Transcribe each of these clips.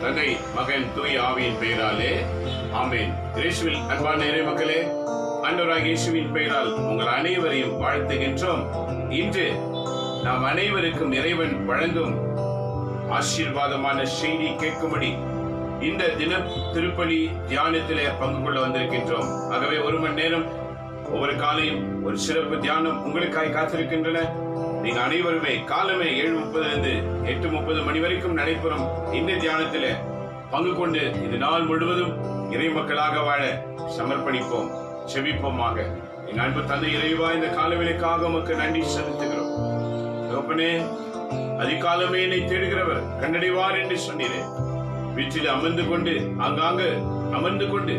தந்தை, மகன், தூய ஆவியின் பெயராலே ஆமென். இயேசுவில் அன்பான இறை மக்களே, ஆண்டவராகிய இயேசுவின் பெயரால் உங்கள் அனைவரையும் வாழ்த்துகின்றோம். இன்று நாம் அனைவருக்கும் இறைவன் வழங்கும் ஆசீர்வாதமான செய்தி கேட்கும்படி இந்த தின திருப்பலி தியானத்திலே பங்கு கொள்ள வந்திருக்கின்றோம். ஆகவே 1 மணி நேரம் ஒவ்வொரு காலையும் ஒரு சிறப்பு தியானம் உங்களுக்காய் காத்திருக்கின்றன. நீங்க அனைவருமே காலமே 7:30 8:30 மணி வரைக்கும் நடைபெறும் இந்த தியானத்திலே பங்கு கொண்டு இந்த நாள் முழுவதும் இறை மக்களாக வாழ சமர்ப்பணிப்போம். செபிப்போமாக. என் அன்பு தந்தை இறைவா, இந்த காலவேளைக்காக உமக்கு நன்றி செலுத்துகிறோம். தகப்பனே, அதிகாலமே என்னை தேடுகிறவர் கண்டடைவார் என்று சொன்னீரே. வீட்டில் ஆங்காங்கு அமர்ந்து கொண்டு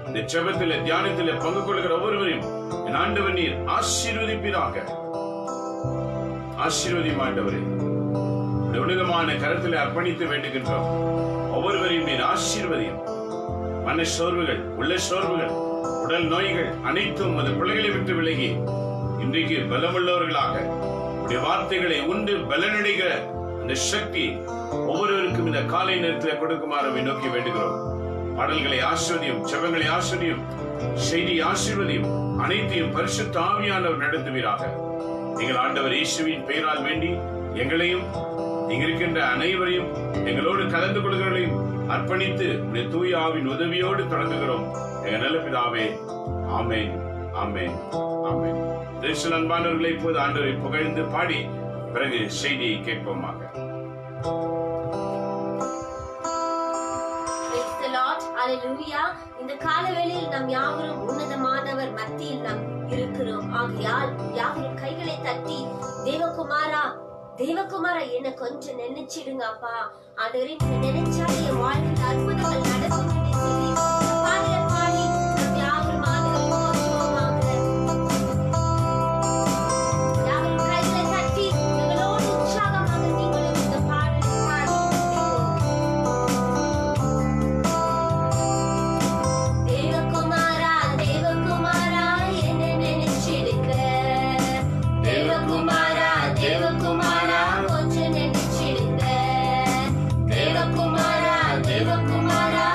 இந்த செபத்தில தியானத்தில பங்கு கொள்கிற ஒவ்வொருவரையும் என் ஆண்டவர் நீர் ஆசீர்வதிப்பீராக. ஆசீர்வதியும் ஆண்டவரே, உன்னதமான கரத்தில் அர்ப்பணித்து வேண்டுகின்றோம். ஒவ்வொருவரையும் நீர் ஆசீர்வதியும். மன சோர்வுகள், உள்ள சோர்வுகள், உடல் நோய்கள் அனைத்தும் அந்த பிள்ளைகளை விட்டு விலகி இன்றைக்கு பலமுள்ளவர்களாக உடைய வார்த்தைகளை உண்டு பலனடைகிற அந்த சக்தி ஒவ்வொருவருக்கும் இந்த காலை நேரத்தில் கொடுக்குமாறு நோக்கி வேண்டுகிறோம். பாடல்களை ஆசிர்வதியும், ஜெபங்களை ஆசிர்வதியும், செய்தி ஆசீர்வதியும், அனைத்தையும் பரிசுத்த ஆவியானவர் நடத்துவீராக. நீங்கள் ஆண்டவர் இயேசுவின் பெயரால் வேண்டி எங்களையும் இங்க இருக்கின்ற அனைவரையும் எங்களோடு கலந்து கொள்கிறவர்களையும் அர்ப்பணித்து உடைய தூய ஆவின் உதவியோடு தொடங்குகிறோம். எங்க நல்ல பிதாவே, ஆமென், ஆமென், ஆமென். தேச அன்பானவர்களை இப்போது ஆண்டவரை புகழ்ந்து பாடி பிறகு செய்தியை கேட்போமாக. இந்த காலவேளையில் நாம் யாவரும் உன்னதமானவர் மத்தியில் நாம் இருக்கிறோம். ஆகையால் யாவரும் கைகளை தட்டி தேவகுமாரா, தேவகுமாரா என்ன கொஞ்சம் நினைச்சிடுங்க அப்பா. ஆண்டவரே, நீங்க நினைச்சாலே என் வாழ்க்கையில் அற்புதங்கள் நடக்கும் என்று சொல்லி பாடலை பாடி நாம் யாவரும் ஆண்டவரை போற்றுவோமாக. யாவரும் கைகளை தட்டி எங்களோடு உற்சாகமாக நீங்களும் இந்த பாடலை பாடி தேவகுமாரா, தேவகுமாரா என்ன நினைச்சிடுங்க. தேவகுமாரா, தேவகுமாரா கொஞ்சம் நினைச்சிடுங்க. தேவகுமாரா, தேவகுமாரா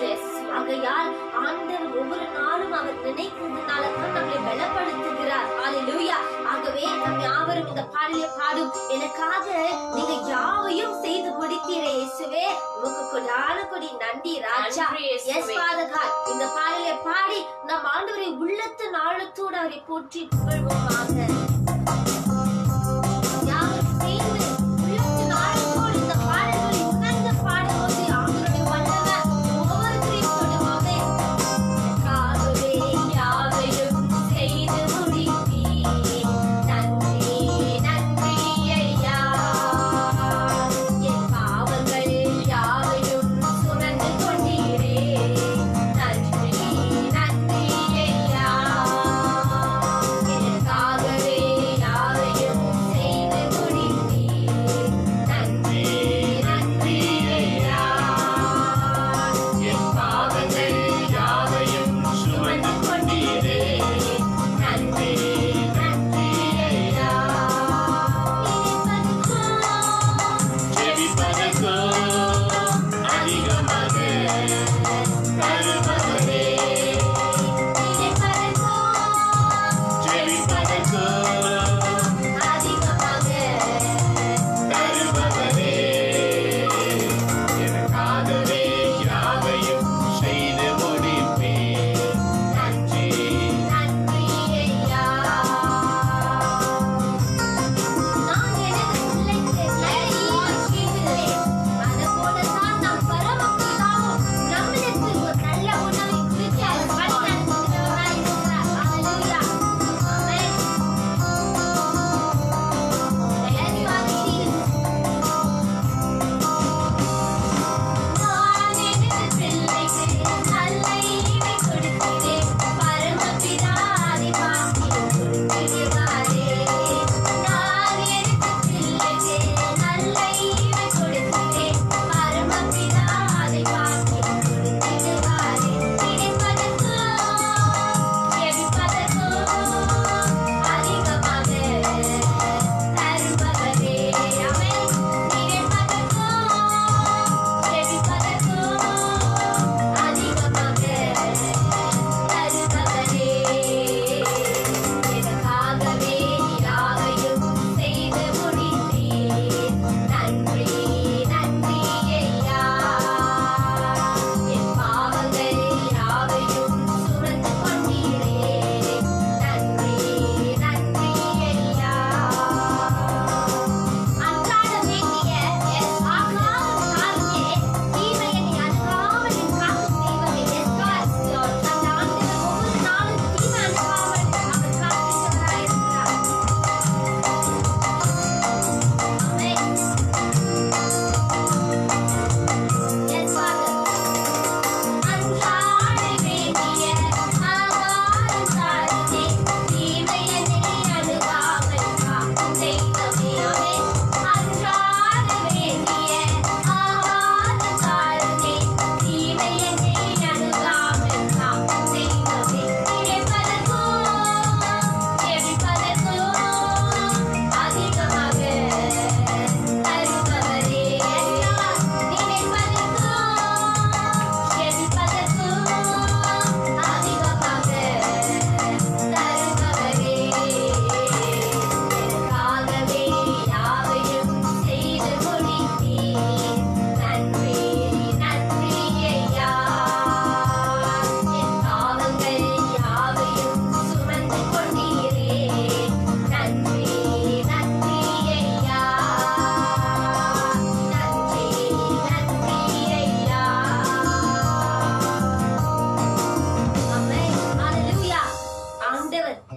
இருக்கிறது. ஆகையால் ஆண்டவர் ஒவ்வொரு நாளும் அவர் நினைக்கிறதுனால தான் நம்மளை பலப்படுத்துகிறார். ஹalleluya. ஆகவே நாம் யாவரும் இந்த பாடலை பாடும். எனக்காக நீங்க யாவையும் செய்து முடித்தீரே இயேசுவே, உமக்கு கொடான கொடி நன்றி ராஜா. S father God. இந்த பாடலை பாடி நம் ஆண்டவரை உள்ளத்தின் ஆழத்தோடு அவரை போற்றி புகழ்வோமாக. யாவரும் சேர்ந்து உள்ளத்தின் ஆழத்தோடு இந்த பாடல்களை உணர்ந்து பாடும்போது ஆண்டவருடைய வல்லமை ஒவ்வொருவரையும் தொடுவாமே. எனக்காகவே யாவையும் செய்து முடித்தீர். நன்றி நன்றி ஐயா. என் பாவங்கள் யாவையும் சுமந்து கொண்டீரே. நன்றி நன்றி ஐயா. எனக்காகவே யாவையும் செய்து முடித்தீர். நன்றி நன்றி ஐயா. என் பாவங்கள் யாவையும் சுமந்து கொண்டீரே. நன்றி நன்றி ஐயா. ஜெபிப்பதற்கும் அதிகமாக தருபவரே. ஜெபிப்பதற்கும் தருபவரே. எனக்காகவே யாவையும் செய்து முடிப்பேன். நன்றி.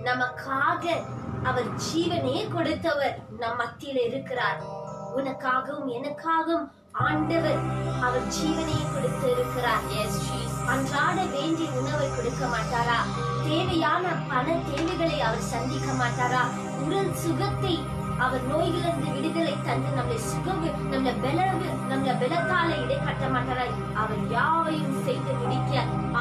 நமக்காக அவர் ஜீவனே கொடுத்தவர் நம் மத்தியில் இருக்கிறார். உனக்காகவும் எனக்காகவும் ஆண்டவர் அவர் ஜீவனை கொடுத்து இருக்கிறார். அன்றாட வேண்டிய உணவை கொடுக்க மாட்டாரா? தேவையான பண தேவைகளை அவர் சந்திக்க மாட்டாரா? உடல் சுகத்தை அவர் நோய்களிலிருந்து விடுதலை தந்து நம்மளை பலத்தால இடை கட்ட மாட்டாரா? அவர் யாவையும் செய்து முடிக்க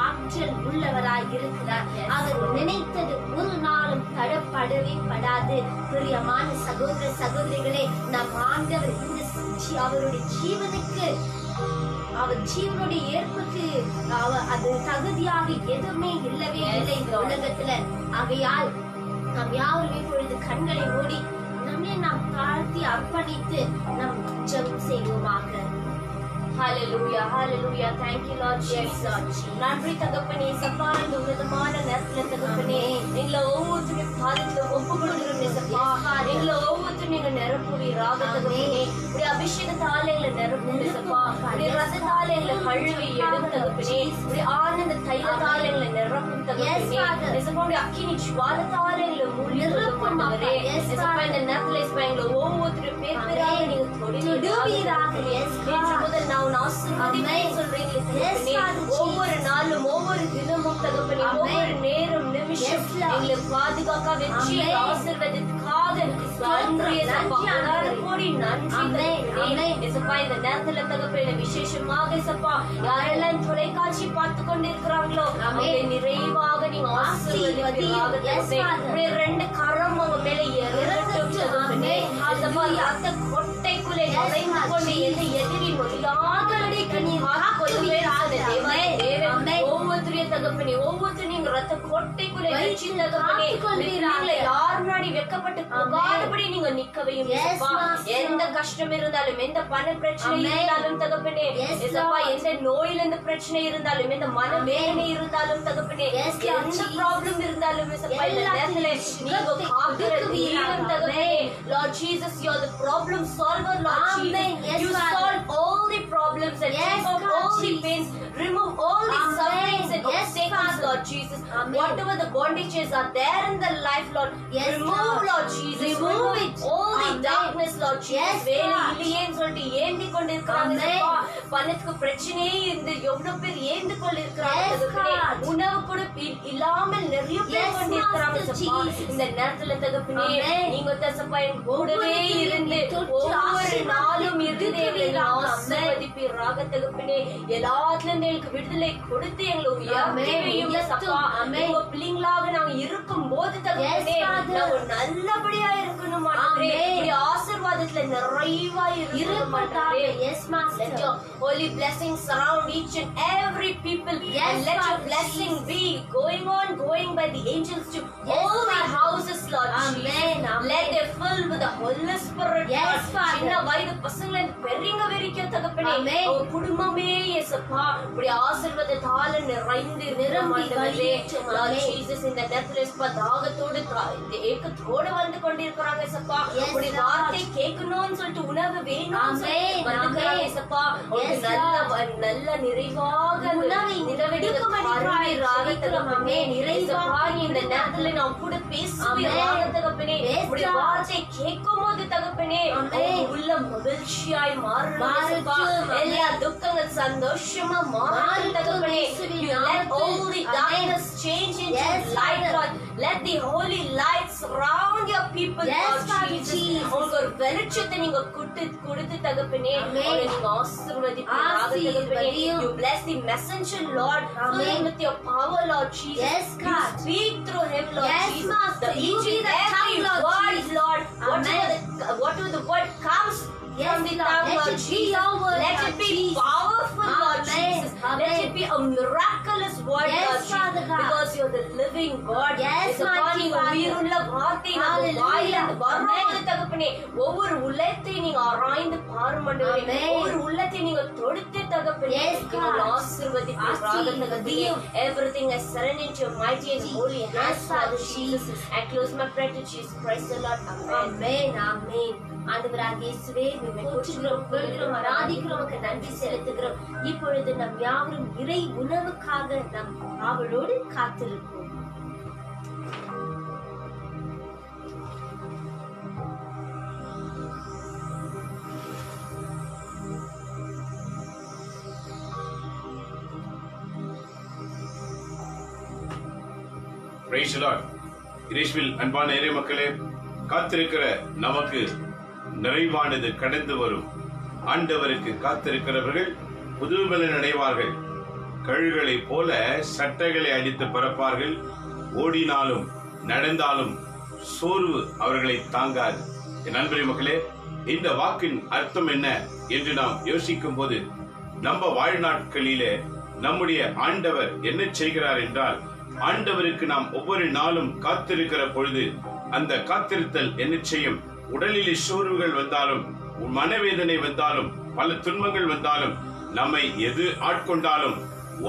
ஆற்றல் உள்ளவராய் இருக்கிறார். அவர் நினைத்தது ஒரு நாளும் தடப்படவே படாது. பிரியமான சகோதர சகோதரிகளே, நம் ஆண்டவர் அவருடைய ஜீவனுக்கு அவர் ஜீவனுடைய ஏற்புக்கு அது தகுதியாக எதுவுமே இல்லவே இல்லை இந்த உலகத்துல. ஆகையால் நாம் யாருமே பொழுது கண்களை மூடி நம்மை நாம் தாழ்த்தி அர்ப்பணித்து நம் ஜெபம் செய்வோமாக. Hallelujah, hallelujah. Thank you, Lord Jesus. நன்றி தகப்பனே, சப்பா இந்த உன்னதமான நேரத்துல தகப்பனே எங்களை ஒவ்வொருத்தரும் பாதத்துல ஒப்பு கொடுக்கிறோம் சப்பா. எங்களை ஒவ்வொருத்தரும் நீங்க நிரப்புவீராக தகப்பனே. உடைய அபிஷேகத்தால எங்களை நிரப்புங்க சப்பா. உடைய ரசத்தால எங்களை கழுவி எடுத்து தகப்பனே. உடைய ஆனந்த தைலத்தால எங்களை நிரப்பும் தகப்பனே. சப்பாவுடைய அக்கினி ஜுவாலத்தால எங்களை மூழ்கிருப்பவரே. சப்பா இந்த நேரத்துல சப்பா எங்களை ஒவ்வொருத்தரும் பேர் பேராக நீங்க தொடுவீராக. முதல் நான் ஒவ்வொரு நாளும் ஒவ்வொரு தினமும் தகப்பனே ஒவ்வொரு நேரம் நிமிஷம் எங்களை பாதுகாக்க வச்சு ஆசீர்வாதத்துக்காக கோடி நன்றி. இந்த நேரத்துல தகப்பனே விசேஷமாக சப்பா யாரெல்லாம் தொலைக்காட்சி பார்த்து கொண்டிருக்கிறாங்களோ நிறைவாக நீங்க ஆசீர்வதிப்பீராக. ரெண்டு கரம் அவங்க மேல அந்த கொட்டைக்குள்ளே நுழைந்து கொண்டு எந்த எதிரி ஒவ்வொருத்தரையும் தகப்பனே ஒவ்வொருத்தரும் நீங்க ரத்த கொட்டைக்குள்ளே வச்சு தகப்பனே யார் முன்னாடி வெட்கப்பட்டு போகாதபடி நீங்க நிக்கவையும். எந்த கஷ்டம் இருந்தாலும் எந்த பண பிரச்சனை இருந்தாலும் தகப்பனே எந்த நோயில இருந்து பிரச்சனை இருந்தாலும் எந்த மன வேதனை இருந்தாலும் தகப்பனே எந்த ப்ராப்ளம் இருந்தாலும் நீங்க காக்கிறது தகப்பனே. Lord Jesus, you are the problem solver, Lord Jesus. You solve all the problems and take out all the pains, remove all the sufferings and obstacles, Lord Jesus. Whatever the bondages are there in the life, Lord, remove, Lord Jesus. Remove it. All the darkness, Lord Jesus. வேலை இல்லையேன்னு சொல்லிட்டு ஏந்தி கொண்டிருக்கிறாங்க. பணத்துக்கு பிரச்சனையே இருந்து எவ்வளவு பேர் ஏந்து கொண்டிருக்கிறாங்க. உணவு கூட இல்லாமல் நிறைய பேர் கொண்டிருக்கிறாங்க. இந்த நேரத்துல தகப்பனே நீங்க தசப்பா என் கூடவே இருந்து ஒவ்வொரு நாளும் இருந்து ஆசீர்வதிப்பீராக தகப்பனே. எல்லாத்துல எங்களுக்கு விடுதலை கொடுத்து எங்களை உயர்வையும் சப்பா உங்க பிள்ளைங்களாக நாங்க இருக்கும் போது தகப்பனே நாங்க நல்லபடியா இருக்கணும். ஆசீர்வாதத்துல நிறைவா இருக்கணும். Let your holy blessings surround each and every people and let your blessing be going by the angels to all the houses, Lord Jesus. Let them fill with the Holy Spirit. சின்ன வயது பசங்கள பெரியங்க வரைக்கும் தகப்பனே அவங்க குடும்பமே இயேசுப்பா உடைய ஆசீர்வாதத்தால நிறைந்து நிரம்பி Lord Jesus. இந்த நேரத்துல இயேசுப்பா தாகத்தோடு ஏக்கத்தோடு வந்து கொண்டிருக்கிறாங்க இயேசுப்பா. உடைய வார்த்தை கேட்கணும்னு சொல்லிட்டு உணவு வேணும்னு வந்துக்கிறாங்க இயேசுப்பா. நல்ல நிறைவாக உணவை நிறைவேற்றுவீராக தகப்பனே. நிறைவாக இந்த நேரத்துல நான் கூட பேசுவீராக தகப்பனே. உடைய வார்த்தை கேட்கும் போது தகப்பனே உள்ள மகிழ்ச்சியாய் மாறும். எல்லா துக்கங்கள் சந்தோஷமா மாறும் தகப்பனே. Let all the darkness change into light, Lord. Let the holy light surround your people, Lord Jesus. உங்களுக்கு ஒரு வெளிச்சத்தை நீங்க கொடுத்து தகப்பனே நீங்க ஆசீர்வதிப்பீராக தகப்பனே. You bless the messenger, Lord. Fill him with your power, Lord Jesus. You speak through him, Lord Jesus. The each and every word, Lord. Whatever the word comes from the tongue, Lord Jesus. Let it be powerful, Lord Jesus. Let it be a miraculous word, Lord Jesus. Because you are the living God. உயிருள்ள வார்த்தை வாயிலிருந்து வரும்போது தகப்பனே ஒவ்வொரு உள்ளத்தை நீங்க ஆராய்ந்து பாருமண்டவரே. ஒவ்வொரு உள்ளத்தை நீங்க தொடுத்து தகப்பனே ஆசீர்வதிப்பீராக தகப்பனே. Everything I surrender into your mighty and holy hands, Father Jesus. I close my prayer to Jesus. Praise the Lord. Amen. Amen. ஆண்டவராகிய இயேசுவே உம்மை போற்றுகிறோம், புகழ்கிறோம், ஆராதிக்கிறோம், உமக்கு நன்றி செலுத்துகிறோம். இப்பொழுது நம் யாவரும் இறை உணவுக்காக நம் ஆவலோடு காத்திருப்போம். Praise the Lord. இயேசுவில் அன்பான இறை மக்களே, காத்திருக்கிற நமக்கு நிறைவானது கடந்து வரும். ஆண்டவருக்கு காத்திருக்கிறவர்கள் புதுபலன் அடைவார்கள். கழுகளை போல சட்டைகளை அடித்து பறப்பார்கள். ஓடினாலும் நடந்தாலும் சோர்வு அவர்களை தாங்காது. என் அன்புரை மக்களே, இந்த வாக்கின் அர்த்தம் என்ன என்று நாம் யோசிக்கும் போது நம்ம வாழ்நாட்களிலே நம்முடைய ஆண்டவர் என்ன செய்கிறார் என்றால், ஆண்டவருக்கு நாம் ஒவ்வொரு நாளும் காத்திருக்கிற பொழுது அந்த காத்திருத்தல் என்ன செய்யும்? உடலிலே சோர்வுகள் வந்தாலும், மனவேதனை வந்தாலும், பல துன்பங்கள் வந்தாலும், நம்மை எது ஆட்கொண்டாலும்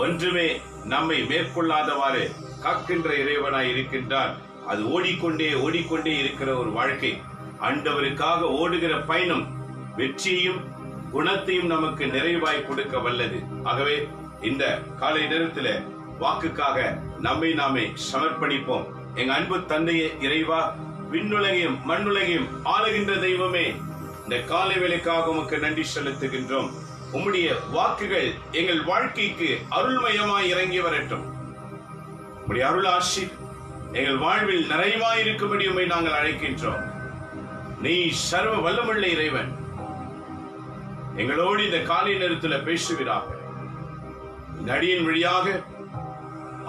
ஒன்றுமே நம்மை மேற்கொள்ளாதவாறு காக்கின்ற இறைவனாய் இருக்கின்றார். அது ஓடிக்கொண்டே இருக்கிற ஒரு வாழ்க்கை. ஆண்டவருக்காக ஓடுகிற பயணம் வெற்றியையும் குணத்தையும் நமக்கு நிறைவாய் கொடுக்க வல்லது. ஆகவே இந்த காலை நேரத்துல வாக்குக்காக நம்மை நாமே சமர்ப்பணிப்போம். எங்க அன்பு தந்தையே இறைவா, விண்ணுலகையும் மண்ணுலகையும் ஆளுகின்ற தெய்வமே, இந்த காலை வேளைக்காக உமக்கு நன்றி செலுத்துகின்றோம். உம்முடைய வாக்குகள் எங்கள் வாழ்க்கைக்கு அருள்மயமாய் இறங்கி வரட்டும். உம்முடைய அருள் ஆசி எங்கள் வாழ்வில் நிறைவாய் இருக்கும்படி உம்மை நாங்கள் அழைக்கின்றோம். நீ சர்வ வல்லமுள்ள இறைவன். எங்களோடு இந்த காலை நேரத்தில் பேசுவீராக. இந்த அடியின் வழியாக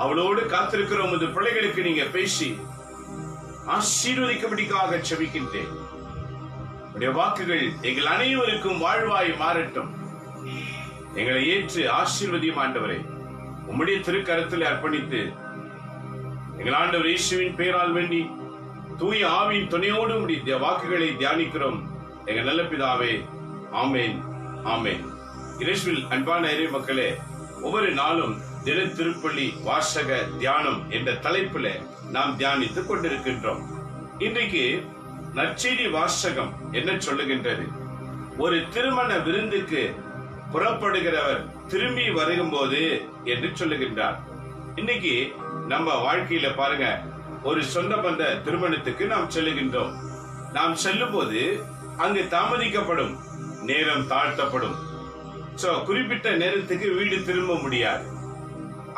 அவளோடு காத்திருக்கிற உமது பிள்ளைகளுக்கு நீங்க பேசி ஆசீர்வதிக்கும்படிக்காக செபிக்கின்றேன். உடைய வாக்குகள் எங்கள் அனைவருக்கும் வாழ்வாய் மாறட்டும். எங்களை ஏற்று ஆசீர்வதியும் ஆண்டவரே. உம்முடைய திருக்கரத்தில் அர்ப்பணித்து எங்கள் ஆண்டவர் இயேசுவின் பெயரால் வேண்டி தூய ஆவியின் துணையோடு உம்முடைய வாக்குகளை தியானிக்கிறோம் எங்கள் நல்ல பிதாவே. ஆமேன், ஆமேன். இயேசுவில் அன்பான இறை மக்களே, ஒவ்வொரு நாளும் தின திருப்பள்ளி வாசக தியானம் என்ற தலைப்பில் நாம் தியானித்துக் கொண்டிருக்கின்றோம். இன்றைக்கு நற்செய்தி வாசகம் என்ன சொல்லுகின்றது? ஒரு திருமண விருந்துக்கு புறப்படுகிறவர் திரும்பி வரும்போது என்று சொல்லுகின்றார். இன்னைக்கு நம்ம வாழ்க்கையில பாருங்க, ஒரு சொந்த பந்த திருமணத்துக்கு நாம் செல்லுகின்றோம். நாம் செல்லும் போது அங்கு தாமதிக்கப்படும், நேரம் தாழ்த்தப்படும். குறிப்பிட்ட நேரத்துக்கு வீடு திரும்ப முடியாது.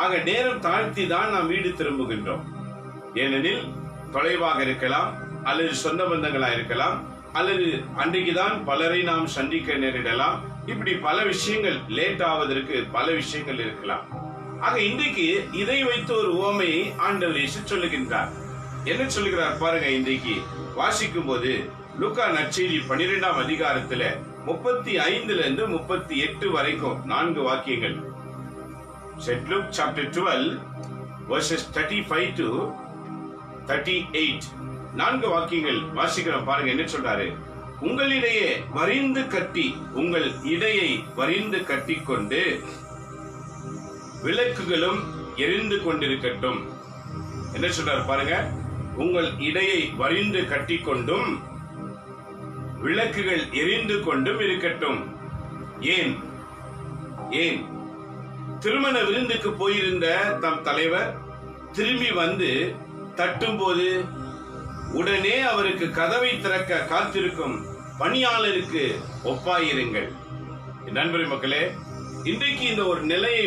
ஆக நேரம் தாழ்த்தி தான் நாம் வீடு திரும்புகின்றோம். ஏனெனில் தொலைவாக இருக்கலாம், அல்லது சொந்த பந்தங்களா இருக்கலாம், அல்லது அன்றைக்குதான் பலரை நாம் சந்திக்க நேரிடலாம். இப்படி பல விஷயங்கள் லேட் ஆவதற்கு பல விஷயங்கள் இருக்கலாம். ஆக இன்றைக்கு இதை வைத்து ஒரு உவமையை ஆண்டவர் இயேசு சொல்லுகின்றார். என்ன சொல்லுகிறார் பாருங்க. இன்றைக்கு வாசிக்கும் போது லூக்கா நற்செய்தி 12ஆம் அதிகாரத்துல 35 இருந்து 38 வரைக்கும் 4 வாக்கியங்கள். St. Luke chapter 12 verses 35 to 38 4 வாக்கியங்கள் வாசிக்கிறோம் பாருங்க. என்ன சொல்றாரு? உங்களிடையே வரிந்து கட்டி, உங்கள் இடையை வரிந்து கட்டி கொண்டு விளக்குகளும் எரிந்து கொண்டிருக்கட்டும். என்ன சொல்றாரு பாருங்க? உங்கள் இடையை வரிந்து கட்டி கொண்டும் விளக்குகள் எரிந்து கொண்டும் இருக்கட்டும். ஏன்? ஏன்? திருமண விருந்துக்கு போயிருந்த தம் தலைவர் திரும்பி வந்து தட்டும் போது உடனே அவருக்கு கதவை திறக்க காத்திருக்கும் பணியாளருக்கு ஒப்பாயிருங்கள். நண்பரே மக்களே, இன்றைக்கு இந்த ஒரு நிலையை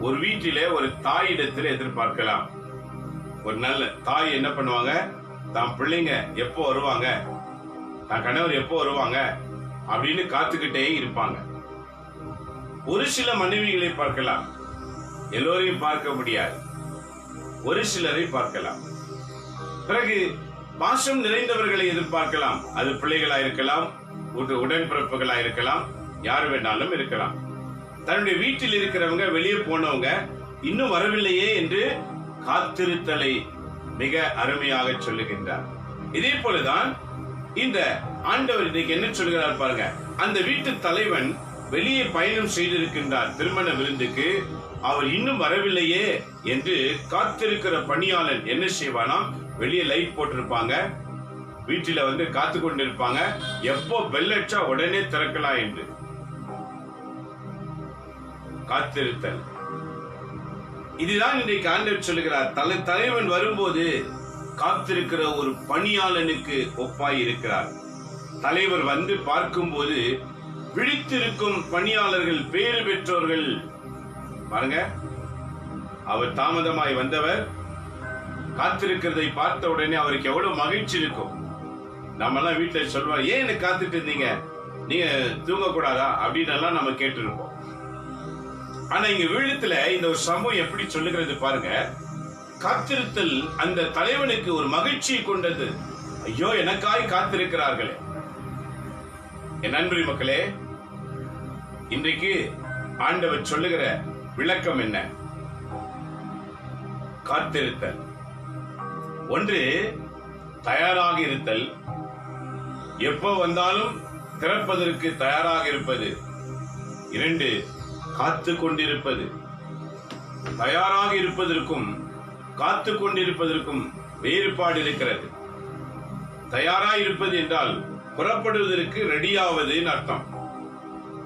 ஒரு வீட்டிலே ஒரு தாயிடத்தில் எதிர்பார்க்கலாம். ஒரு நல்ல தாய் என்ன பண்ணுவாங்க? தாம் பிள்ளைங்க எப்போ வருவாங்க, தான் கணவர் எப்போ வருவாங்க அப்படின்னு காத்துக்கிட்டே இருப்பாங்க. ஒரு சில மனைவிகளை பார்க்கலாம், எல்லோரையும் பார்க்க முடியாது, ஒரு சிலரை பார்க்கலாம். பிறகு பாசம் நிறைந்தவர்களை எதிர்பார்க்கலாம். அது பிள்ளைகளா இருக்கலாம், உடன்பிறப்புகளா இருக்கலாம், யாரு வேணாலும் இருக்கலாம். தன்னுடைய வீட்டில் இருக்கிறவங்க, வெளியே போனவங்க இன்னும் வரவில்லையே என்று காத்திருத்தலை மிக அருமையாக சொல்லுகின்றார். இதே போலதான் இந்த ஆண்டவர் இன்னைக்கு என்ன சொல்கிறார் பாருங்க. அந்த வீட்டு தலைவன் வெளியே பயணம் செய்திருக்கின்றார் திருமண விருந்துக்கு. அவர் இன்னும் வரவில்லையே என்று காத்திருக்கிற பணியாளன் என்ன செய்வானாம்? வெளியே லைட் போட்டிருப்பாங்க, வீட்டில காத்து கொண்டிருப்பாங்க, எப்போ பெல் அடிச்சா உடனே திறக்கலாம் என்று காத்திருத்தல். இதுதான் இன்றைக்கு ஆண்டவர் சொல்லுகிறார். தலைவன் வரும்போது காத்திருக்கிற ஒரு பணியாளனுக்கு ஒப்பாய் இருக்கிறார். தலைவர் வந்து பார்க்கும்போது விழித்திருக்கும் பணியாளர்கள் பேறு பெற்றோர்கள். பாருங்க, அவர் தாமதமாய் வந்தவர் காத்திருக்கிறதை பார்த்த உடனே அவருக்கு எவ்வளவு மகிழ்ச்சி இருக்கும். நம்ம எல்லாம் வீட்டுல சொல்லுவாங்க, ஏன் எனக்கு காத்துட்டு இருந்தீங்க, நீங்க தூங்க கூடாதா அப்படின்னு எல்லாம் நம்ம கேட்டு இருப்போம். ஆனா இங்க வீழத்துல இந்த ஒரு சம்பவம் எப்படி சொல்லுகிறது பாருங்க. காத்திருத்தல் அந்த தலைவனுக்கு ஒரு மகிழ்ச்சியை கொண்டது. ஐயோ, எனக்காய் காத்திருக்கிறார்களே. என் நண்பரி மக்களே, இன்றைக்கு ஆண்டவர் சொல்லுகிற விளக்கம் என்ன? காத்திருத்தல். ஒன்று, தயாராக இருத்தல், எப்போ வந்தாலும் திறப்பதற்கு தயாராக இருப்பது. 2, காத்து கொண்டிருப்பது. தயாராக இருப்பதற்கும் காத்து கொண்டிருப்பதற்கும் வேறுபாடு இருக்கிறது. தயாராக இருப்பது என்றால் புறப்படுவதற்கு ரெடியாவது அர்த்தம்.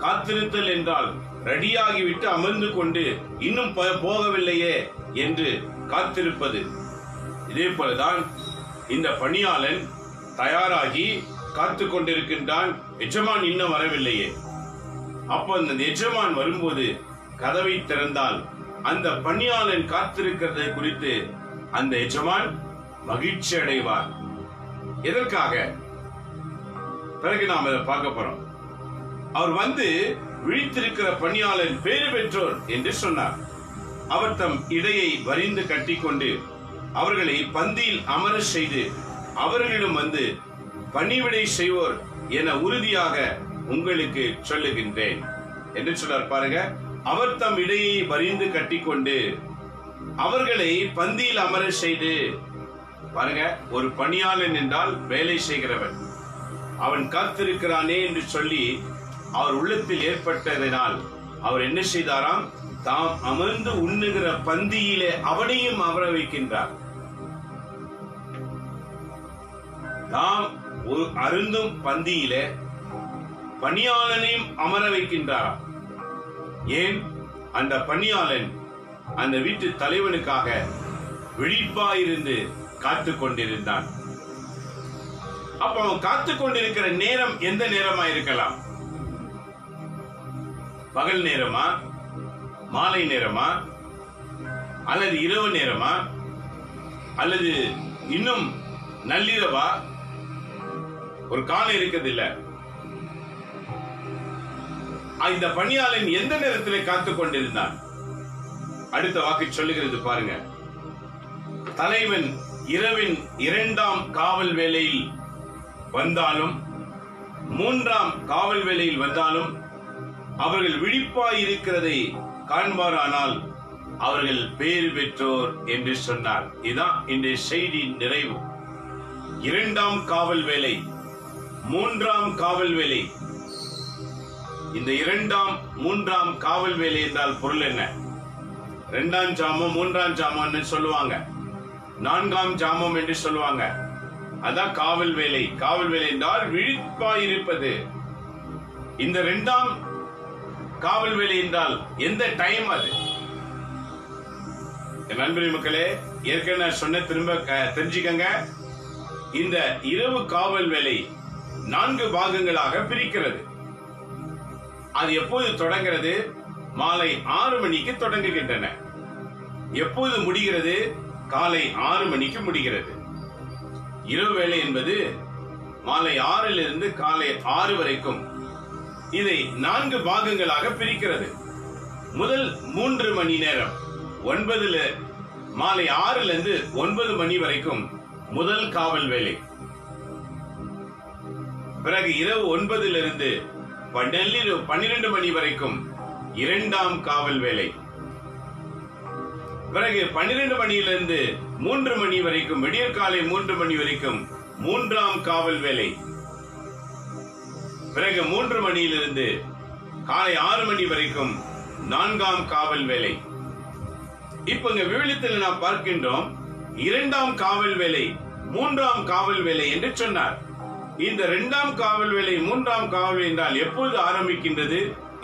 காத்திருத்தல் என்றால் ரெடியாகிவிட்டு அமர்ந்து கொண்டு இன்னும் போகவில்லையே என்று காத்திருப்பது. இதே போலதான் இந்த பணியாளன் தயாராகி காத்து கொண்டிருக்கின்றான். எஜமான் இன்னும் வரவில்லையே. அப்போ அந்த எஜமான் வரும்போது கதவை திறந்தால் அந்த பணியாளன் காத்திருக்கிறதை குறித்து அந்த எஜமான் மகிழ்ச்சி அடைவார். எதற்காக? பிறகு நாம் அதை பார்க்க போறோம். அவர் வந்து விழித்திருக்கிற பணியாளன் பேறு பெற்றோர் என்று சொன்னார். அவர் தம் இடையை வரிந்து கட்டிக்கொண்டு அவர்களை பந்தியில் அமர செய்து அவர்களிடம் வந்து பணிவிடை செய்வோர் என உறுதியாக உங்களுக்கு சொல்லுகின்றேன் என்று சொன்னார். பாருங்க, அவர் தம் இடையை வரிந்து கட்டிக்கொண்டு அவர்களை பந்தியில் அமர செய்து. பாருங்க, ஒரு பணியாளன் என்றால் வேலை செய்கிறவன். அவன் காத்திருக்கிறானே என்று சொல்லி அவர் உள்ளத்தில் ஏற்பட்டதனால் அவர் என்ன செய்தாராம்? தாம் அமர்ந்து உண்ணுகிற பந்தியிலே அவனையும் அமர வைக்கின்றார். தாம் ஒரு அருந்தும் பந்தியிலே பணியாளனையும் அமர வைக்கின்றாராம். ஏன்? அந்த பணியாளன் அந்த வீட்டு தலைவனுக்காக விழிப்பாயிருந்து காத்து கொண்டிருந்தான். அப்ப அவன் காத்து கொண்டிருக்கிற நேரம் எந்த நேரமா இருக்கலாம்? பகல் நேரமா, மாலை நேரமா, அல்லது இரவு நேரமா, அல்லது இன்னும் நள்ளிரவா? ஒரு காலம் இருக்குது இல்ல? இந்த பணியாளன் எந்த நேரத்திலே காத்து கொண்டிருந்தான்? அடுத்த வாக்கு சொல்லுகிறது பாருங்க. தலைவன் இரவின் 2ஆம் காவல் வேளையில் வந்தாலும் 3ஆம் காவல் வேளையில் வந்தாலும் அவர்கள் விழிப்பாய் இருக்கிறதை காண்பாரானால் அவர்கள் பேறு பெற்றோர் என்று சொன்னார். இதுதான் இன்றைய செய்தியின் நிறைவு. 2ஆம் காவல் வேளை, 3ஆம் காவல் வேளை. இந்த 2ஆம் 3ஆம் காவல் வேளை என்றால் பொருள் என்ன? 2ஆம் ஜாமம் 3ஆம் ஜாமம் சொல்லுவாங்க, 4ஆம் ஜாமம் என்று சொல்லுவாங்க. அதான் காவல் வேலை. காவல் வேலை என்றால் விழிப்பாய் இருப்பது. இந்த 2ஆம் காவல் வேலை என்றால் எந்த டைம் அது? நண்பர்கள் மக்களே, ஏற்கனவே நான் சொன்ன, திரும்ப தெரிஞ்சுக்கங்க. இந்த இரவு காவல் வேலை 4 பாகங்களாக பிரிக்கிறது. அது எப்போது தொடங்கிறது? மாலை 6 மணிக்கு தொடங்குகின்றன. எப்போது முடிகிறது? காலை 6 மணிக்கு முடிகிறது. இரவு வேலை என்பது மாலை 6 காலை 6 வரைக்கும். இதை 4 பாகங்களாக பிரிக்கிறது. முதல் 3 மணி நேரம், மாலை 6 9 மணி வரைக்கும் முதல் காவல் வேலை. பிறகு இரவு 9 12 மணி வரைக்கும் 2ஆம் காவல் வேலை. பிறகு 12 மணியிலிருந்து 3 மணி வரைக்கும், விடியற்காலை 3 மணி வரைக்கும் 3ஆம் காவல் வேலை. பிறகு 3 மணியிலிருந்து காலை 6 மணி வரைக்கும் 4ஆம் காவல் வேலை. இப்ப இங்க விவிலியத்தில் நாம் பார்க்கின்றோம் 2ஆம் காவல் வேலை, 3ஆம் காவல் வேலை என்று சொன்னார். இந்த 2ஆம் காவல் வேலை, 3ஆம் காவல் என்றால் எப்போது ஆரம்பிக்கின்றது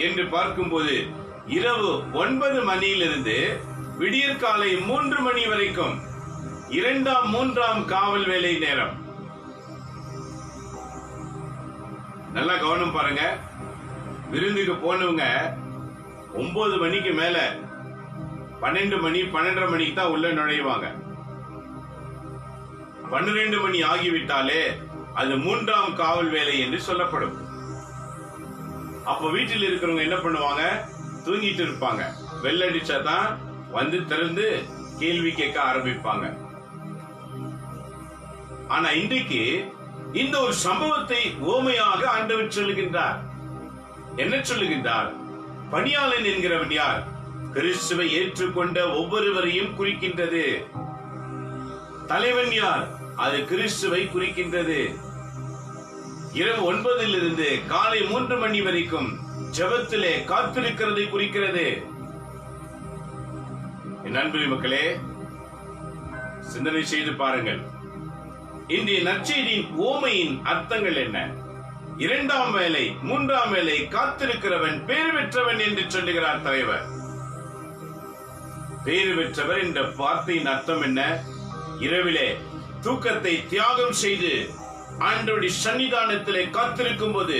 என்று பார்க்கும்போது இரவு 9 மணியிலிருந்து விடியற்காலை 3 மணி வரைக்கும் 2ஆம் 3ஆம் காவல் வேலை நேரம். நல்லா கவனம் பாருங்க. விருந்துக்கு போனவங்க 9 மணிக்கு மேல 12 மணி 12:30 மணிக்கு தான் உள்ள நுழைவாங்க. 12 மணி ஆகிவிட்டாலே அது 3ஆம் காவல் வேலை என்று சொல்லப்படும். அப்ப வீட்டில் இருக்கிறவங்க என்ன பண்ணுவாங்க? தூங்கிட்டு இருப்பாங்க. வெள்ளடிச்சாதான் வந்து திறந்து கேள்வி கேட்க ஆரம்பிப்பாங்க. ஆனா இன்றைக்கு இந்த ஒரு சம்பவத்தை ஓமையாக ஆண்டவர் சொல்லுகின்றார். என்ன சொல்லுகின்றார்? பணியாளன் என்கிறவன் யார்? கிறிஸ்துவை ஏற்றுக்கொண்ட ஒவ்வொருவரையும் குறிக்கின்றது. தலைவன் யார்? அது கிறிஸ்துவை குறிக்கின்றது. இரவு 9 காலை 3 மணி வரைக்கும் ஜெபத்திலே காத்திருக்கிறதை குறிக்கிறது. என் அன்பு மக்களே, சிந்தனை செய்து பாருங்கள். இன்றைய நற்செய்தியின் ஓமையின் அர்த்தங்கள் என்ன? 2ஆம் வேளை 3ஆம் வேளை காத்திருக்கிறவன் பேறு பெற்றவன் என்று சொல்லுகிறார் தலைவர். பேறு பெற்றவர் என்ற வார்த்தையின் அர்த்தம் என்ன? இரவிலே தூக்கத்தை தியாகம் செய்து ஆண்டவருடைய சன்னிதானத்திலே காத்திருக்கும் போது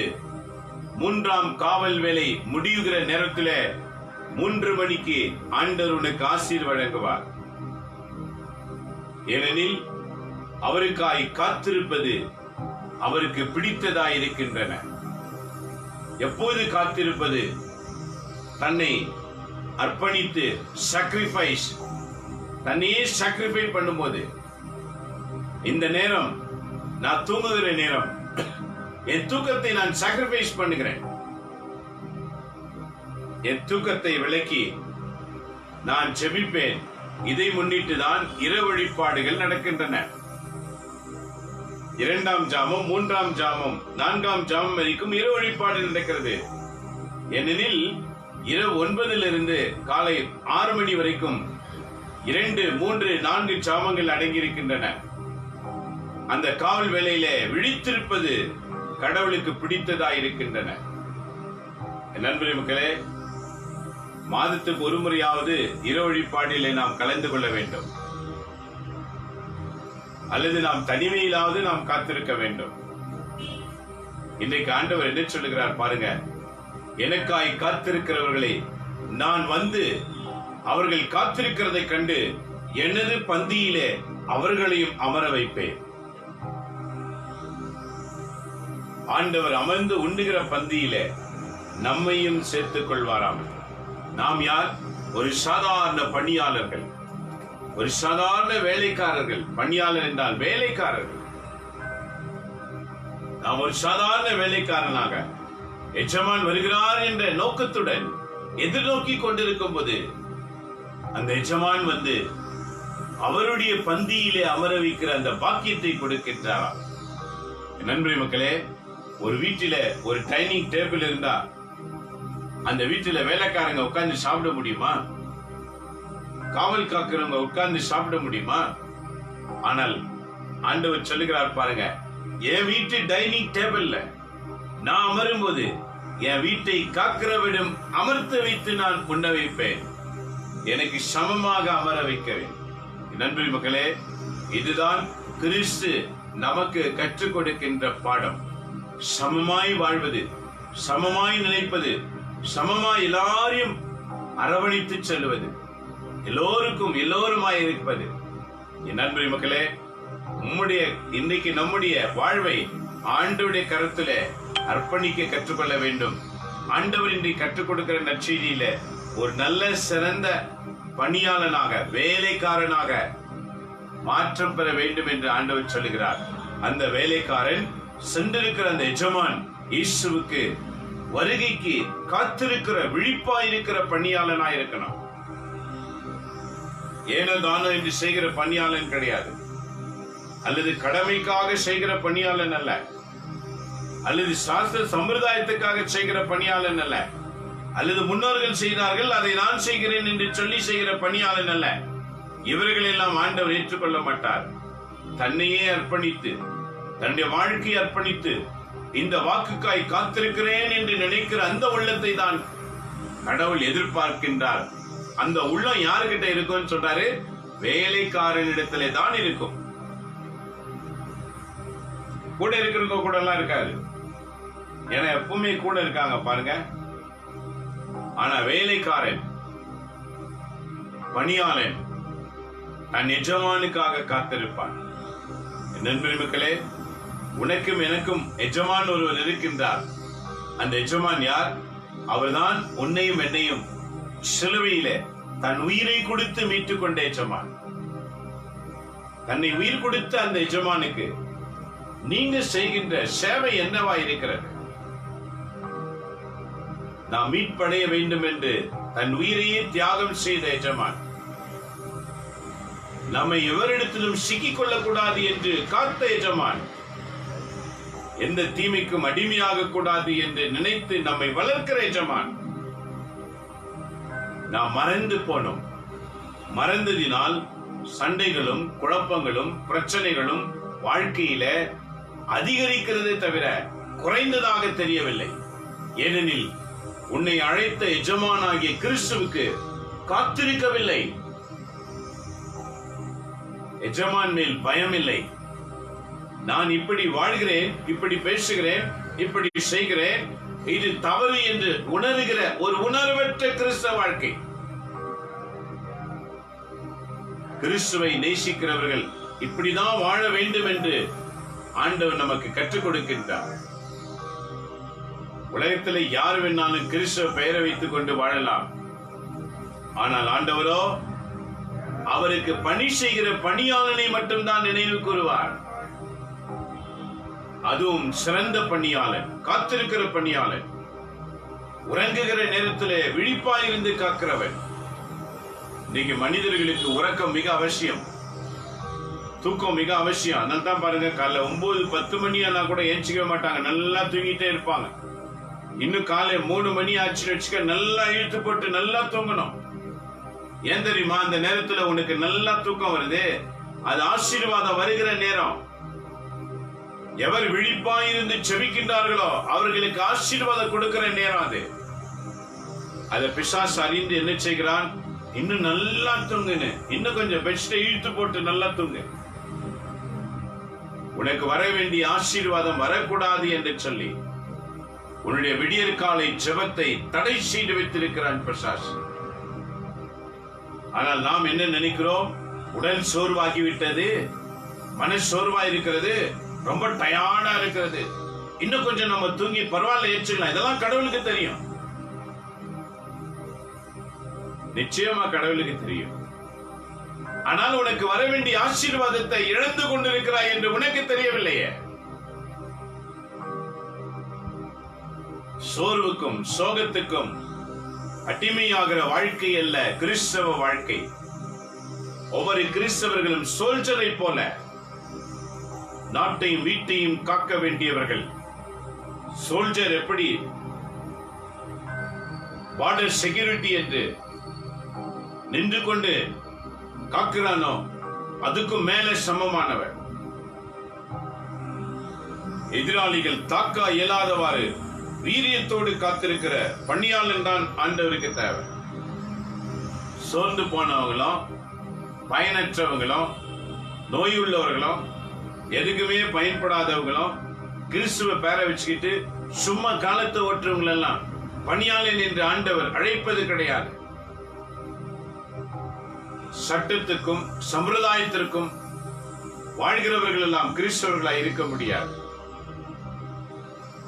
3ஆம் காவல் வேலை முடியுகிற நேரத்திலே 3 மணிக்கு ஆண்டவர் உனக்கு ஆசீர் வழங்குவார். ஏனெனில் அவருக்காய் காத்திருப்பது அவருக்கு பிடித்ததாயிருக்கின்றன. எப்போது காத்திருப்பது? தன்னை அர்ப்பணித்து சாக்ரிஃபைஸ், தன்னையே சாக்ரிஃபை பண்ணும்போது. இந்த நேரம் நான் தூங்குகிற நேரம், என் தூக்கத்தை நான் சாக்ரிஃபைஸ் பண்ணுகிறேன். என் தூக்கத்தை விலக்கி நான் ஜெபிப்பேன். இதை முன்னிட்டு தான் இரவு வழிபாடுகள் நடக்கின்றன. 2ஆம் ஜாமம், 3ஆம் ஜாமம், 4ஆம் ஜாமம் வரைக்கும் இரவு வழிபாடு நடக்கிறது. ஏனெனில் இரவு 9 காலை 6 மணி வரைக்கும் 2, 3, 4 ஜாமங்கள் அடங்கியிருக்கின்றன. அந்த காவல் வேளையிலே விழித்திருப்பது கடவுளுக்கு பிடித்ததாயிருக்கின்றன. நண்பரே மக்களே, மாதத்துக்கு ஒரு முறையாவது இரவு வழிபாட்டிலே நாம் கலந்து கொள்ள வேண்டும். அல்லது நாம் தனிமையிலாவது நாம் காத்திருக்க வேண்டும். இன்றைக்கு ஆண்டவர் என்ன சொல்லுகிறார் பாருங்க. எனக்காய் காத்திருக்கிறவர்களை நான் வந்து அவர்கள் காத்திருக்கிறதை கண்டு எனது பந்தியிலே அவர்களையும் அமர வைப்பேன். ஆண்டவர் அமர்ந்து உண்ணுகிற பந்தியிலே நம்மையும் சேர்த்துக் கொள்வாராம். நாம் யார்? ஒரு சாதாரண பணியாளர்கள், ஒரு சாதாரண வேலைக்காரர்கள். பணியாளர் என்றால் வேலைக்காரர்கள். நாம் ஒரு சாதாரண வேலைக்காரனாக எஜமான் வருகிறார் என்ற நோக்கத்துடன் எதிர்நோக்கி கொண்டிருக்கும் போது அந்த எஜமான் வந்து அவருடைய பந்தியிலே அமர வைக்கிற அந்த பாக்கியத்தை கொடுக்கின்றாராம். நண்பரே மக்களே, ஒரு வீட்டில ஒரு டைனிங் டேபிள் இருந்தா அந்த வீட்டுல வேலைக்காரங்க உட்கார்ந்து சாப்பிட முடியுமா? காவல் காக்கிறவங்க உட்கார்ந்து சாப்பிட முடியுமா? ஆனால் ஆண்டவர் சொல்லுகிறார் பாருங்க, என் வீட்டு டைனிங் டேபிள்ல நான் அமரும் போது என் வீட்டை காக்கிறவிடம் அமர்த்த வைத்து நான் உண்ண வைப்பேன். எனக்கு சமமாக அமர வைக்கிறேன். நண்பரே மக்களே, இதுதான் கிறிஸ்து நமக்கு கற்றுக் கொடுக்கின்ற பாடம். சமமாய் வாழ்வது, சமமாய் நினைப்பது, சமமாய் எல்லாரையும் அரவணைத்து செல்வது, எல்லோருக்கும் எல்லோருமாய் இருப்பது. என் நண்பரே மக்களே, இன்னைக்கு நம்முடைய வாழ்வை ஆண்டவருடைய கருத்திலே அர்ப்பணிக்க கற்றுக்கொள்ள வேண்டும். ஆண்டவர் இன்றைக்கு கற்றுக் கொடுக்கிற நற்செய்தியில ஒரு நல்ல சிறந்த பணியாளனாக, வேலைக்காரனாக மாற்றம் பெற வேண்டும் என்று ஆண்டவர் சொல்லுகிறார். அந்த வேலைக்காரன் சென்றிருக்கிற அந்த எஜமான் இயேசுவுக்கு வருகைக்கு காத்திருக்கிற, விழிப்பாயிருக்கிற பணியாளனாய் இருக்கணும். ஏனோ தானோ என்று செய்கிற பணியாளன் கிடையாது. அல்லது கடமைக்காக செய்கிற பணியாளன் அல்ல. அல்லது சாஸ்திர சம்பிரதாயத்துக்காக செய்கிற பணியாளன் அல்ல. அல்லது முன்னோர்கள் செய்தார்கள் அதை நான் செய்கிறேன் என்று சொல்லி செய்கிற பணியாளன் அல்ல. இவர்கள் எல்லாம் ஆண்டவர் ஏற்றுக்கொள்ள மாட்டார். தன்னையே அர்ப்பணித்து, தன்னுடைய வாழ்க்கையை அர்ப்பணித்து, இந்த வாக்குக்காய் காத்திருக்கிறேன் என்று நினைக்கிற அந்த உள்ளத்தை தான் கடவுள் எதிர்பார்க்கின்றார். அந்த உள்ளம் யாருகிட்ட இருக்கும் சொல்றாரு? வேலைக்காரனிடத்திலே தான் இருக்கும். கூட இருக்கிறவங்க கூட எல்லாம் இருக்காது. ஏன்னா எப்பவுமே கூட இருக்காங்க பாருங்க. ஆனா வேலைக்காரன், பணியாளன் தன் எஜமானுக்காக காத்திருப்பான். நண்பரே மக்களே, உனக்கும் எனக்கும் எஜமான் ஒருவர் இருக்கின்றார். அந்த எஜமான் யார்? அவர்தான் உன்னையும் என்னையும் சிலுவையிலே தன் உயிரை கொடுத்து மீட்டுக் கொண்ட எஜமான். தன்னை உயிர் கொடுத்த அந்த எஜமானுக்கு நீங்க செய்கின்ற சேவை என்னவா இருக்கிறது? நாம் மீட்படைய வேண்டும் என்று தன் உயிரையே தியாகம் செய்த எஜமான், நம்மை எவரிடத்திலும் சிக்கிக் கொள்ளக்கூடாது என்று காத்த எஜமான், எந்த தீமைக்கும் அடிமையாக கூடாது என்று நினைத்து நம்மை வளர்க்கிற எஜமான், நாம் மறந்து போனோம். மறந்ததினால் சண்டைகளும் குழப்பங்களும் பிரச்சனைகளும் வாழ்க்கையில அதிகரிக்கிறதே தவிர குறைந்ததாக தெரியவில்லை. ஏனெனில் உன்னை அழைத்த எஜமானாகிய கிறிஸ்துவுக்கு காத்திருக்கவில்லை. எஜமான் மேல் பயம் இல்லை. நான் இப்படி வாழ்கிறேன், இப்படி பேசுகிறேன், இப்படி செய்கிறேன், இது தவறு என்று உணர்கிற ஒரு உணர்வற்ற கிறிஸ்தவ வாழ்க்கை. கிறிஸ்துவை நேசிக்கிறவர்கள் இப்படிதான் வாழ வேண்டும் என்று ஆண்டவர் நமக்கு கற்றுக் கொடுக்கின்றார். உலகத்தில் யார் வேணாலும் கிறிஸ்துவ பெயரை வைத்துக் கொண்டு வாழலாம். ஆனால் ஆண்டவரோ அவருக்கு பணி செய்கிற பணியாளனை மட்டும்தான் நினைவு கூறுவார். அதுவும் சிறந்த பணியாளன், காத்திருக்கிற பணியாளன், உறங்குகிற நேரத்தில் விழிப்பாயிருந்து காக்கிறவன். இன்னைக்கு மனிதர்களுக்கு உறக்கம் மிக அவசியம், தூக்கம் மிக அவசியம். அதனால தான் பாருங்க, காலைல 9-10 மணி ஆனா கூட ஏஞ்சிக்க மாட்டாங்க, நல்லா தூங்கிட்டே இருப்பாங்க. இன்னும் காலை 3 மணி ஆச்சுன்னு வச்சுக்க, நல்லா இழுத்து போட்டு நல்லா தூங்கணும். ஏன் தெரியுமா? அந்த நேரத்துல உனக்கு நல்லா தூக்கம் வருது, அது ஆசீர்வாதம் வருகிற நேரம். எவர் விழிப்பாயிருந்து செபிக்கின்றார்களோ அவர்களுக்கு ஆசீர்வாதம் கொடுக்கிற நேரம் அது. அத பிசாசு அறிந்து என்ன செய்கிறான்? இன்னும் நல்லா தூங்குன்னு, இன்னும் கொஞ்சம் பெட்ஷீட்டை இழுத்து போட்டு நல்லா தூங்கு, உனக்கு வர வேண்டிய ஆசீர்வாதம் வரக்கூடாது என்று சொல்லி உன்னுடைய விடியற்காலை ஜெபத்தை தடை செய்து வைத்திருக்கிறான் பிசாசு. ஆனால் நாம் என்ன நினைக்கிறோம்? உடல் சோர்வாகிவிட்டது, மன சோர்வா இருக்கிறது, ரொம்ப டயர்டா இருக்கிறது, இன்னும் கொஞ்சம் நம்ம தூங்கி பரவாயில்ல ஏற்றுக்கலாம். இதெல்லாம் கடவுளுக்கு தெரியும், நிச்சயமா கடவுளுக்கு தெரியும். ஆனால் உனக்கு வர வேண்டிய ஆசீர்வாதத்தை இழந்து கொண்டிருக்கிறாய் என்று உனக்கு தெரியவில்லையே. சோர்வுக்கும் சோகத்துக்கும் அடிமையாகிற வாழ்க்கை அல்ல கிறிஸ்தவ வாழ்க்கை. ஒவ்வொரு கிறிஸ்தவர்களும் சோல்ஜரை போல நாட்டையும் வீட்டையும் காக்க வேண்டியவர்கள். சோல்ஜர் எப்படி பார்டர் செக்யூரிட்டி என்று நின்று கொண்டு காக்கிறானோ அதுக்கும் மேல சமமானவர். எதிராளிகள் தாக்க இயலாதவாறு வீரியத்தோடு காத்திருக்கிற பணியாளன் தான் ஆண்டவருக்கு தேவை. சோர்ந்து போனவங்களும் பயனற்றவங்களும் நோயுள்ளவர்களும் எதுக்குமே பயன்படாதவங்களும் கிறிஸ்துவ பேரை வச்சுக்கிட்டு சும்மா காலத்தை ஓட்டுறவங்களெல்லாம் பணியாளன் என்று ஆண்டவர் அழைப்பது கிடையாது. சட்டத்துக்கும் சம்பிரதாயத்திற்கும் வாழ்கிறவர்கள் எல்லாம் கிறிஸ்தவர்களாய் இருக்க முடியாது.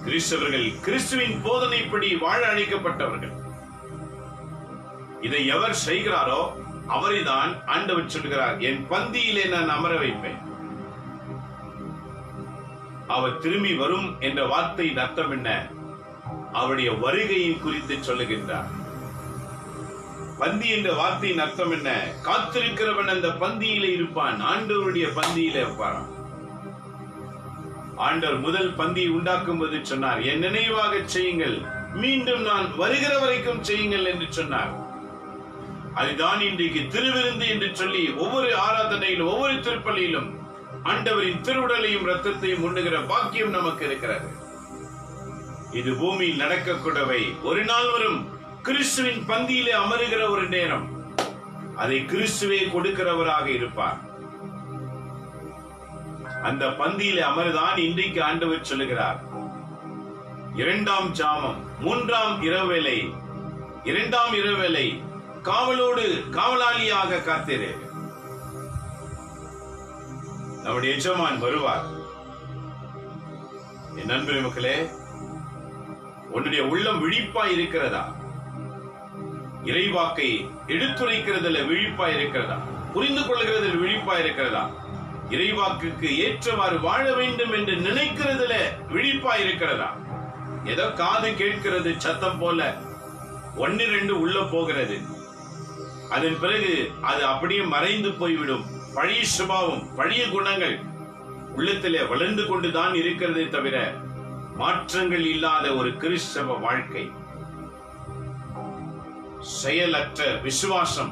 கிறிஸ்தவர்கள் கிறிஸ்துவின் போதனைப்படி வாழ அழைக்கப்பட்டவர்கள். இதை எவர் செய்கிறாரோ அவரை தான் ஆண்டவர் சொல்கிறார், என் பந்தியிலே நான் அமர வைப்பேன். அவர் திரும்பி வரும் என்ற வார்த்தையின் அர்த்தம் என்ன? அவருடைய வருகையை குறித்து சொல்லுகின்றார். பந்தி என்ற வார்த்தையின் அர்த்தம் என்ன? காத்திருக்கிறவன் அந்த பந்தியில இருப்பான், ஆண்டவருடைய பந்தியில இருப்பான். ஆண்டவர் முதல் பந்தியை உண்டாக்கும் போது சொன்னார், என் நினைவாக செய்யுங்கள், மீண்டும் நான் வருகிற வரைக்கும் செய்யுங்கள் என்று சொன்னார். அதுதான் இன்றைக்கு திருவிருந்து என்று சொல்லி ஒவ்வொரு ஆராதனையிலும் ஒவ்வொரு திருப்பலியிலும் ஆண்டவரின் திருவுடலையும் இரத்தத்தையும் உண்ணுகிற பாக்கியம் நமக்கு இருக்கிறது. இது பூமியில் நடக்கக்கூடவை. ஒரு நாள் வரும், கிறிஸ்துவின் பந்தியிலே அமருகிற ஒரு நேரம், அதை கிறிஸ்துவே கொடுக்கிறவராக இருப்பார். அந்த பந்தியிலே அமர்தான் இன்றைக்கு ஆண்டவர் சொல்லுகிறார், 2ஆம் ஜாமம் 3ஆம் இரவேளை 2ஆம் இரவேளை காவலோடு காவலாளியாக காத்திரு. நம்முடைய எஜமான் வருவார். என் நண்பரே மக்களே, உன்னுடைய உள்ளம் விழிப்பாய் இருக்கிறதா? இறைவாக்கை எடுத்துரைக்கிறதுல விழிப்பாய் இருக்கிறதா? புரிந்து கொள்கிறதில் விழிப்பாய் இருக்கிறதா? இறைவாக்குக்கு ஏற்றவாறு வாழ வேண்டும் என்று நினைக்கிறதுல விழிப்பாய் இருக்கிறதா? ஏதோ காது கேட்கிறது சத்தம் போல 1-2 உள்ள போகிறது. அதன் பிறகு அது அப்படியே மறைந்து போய்விடும். பழைய சுபாவம், பழைய குணங்கள் உள்ளத்திலே வளர்ந்து கொண்டுதான் இருக்கிறதே தவிர மாற்றங்கள் இல்லாத ஒரு கிறிஸ்தவ வாழ்க்கை, செயலற்ற விசுவாசம்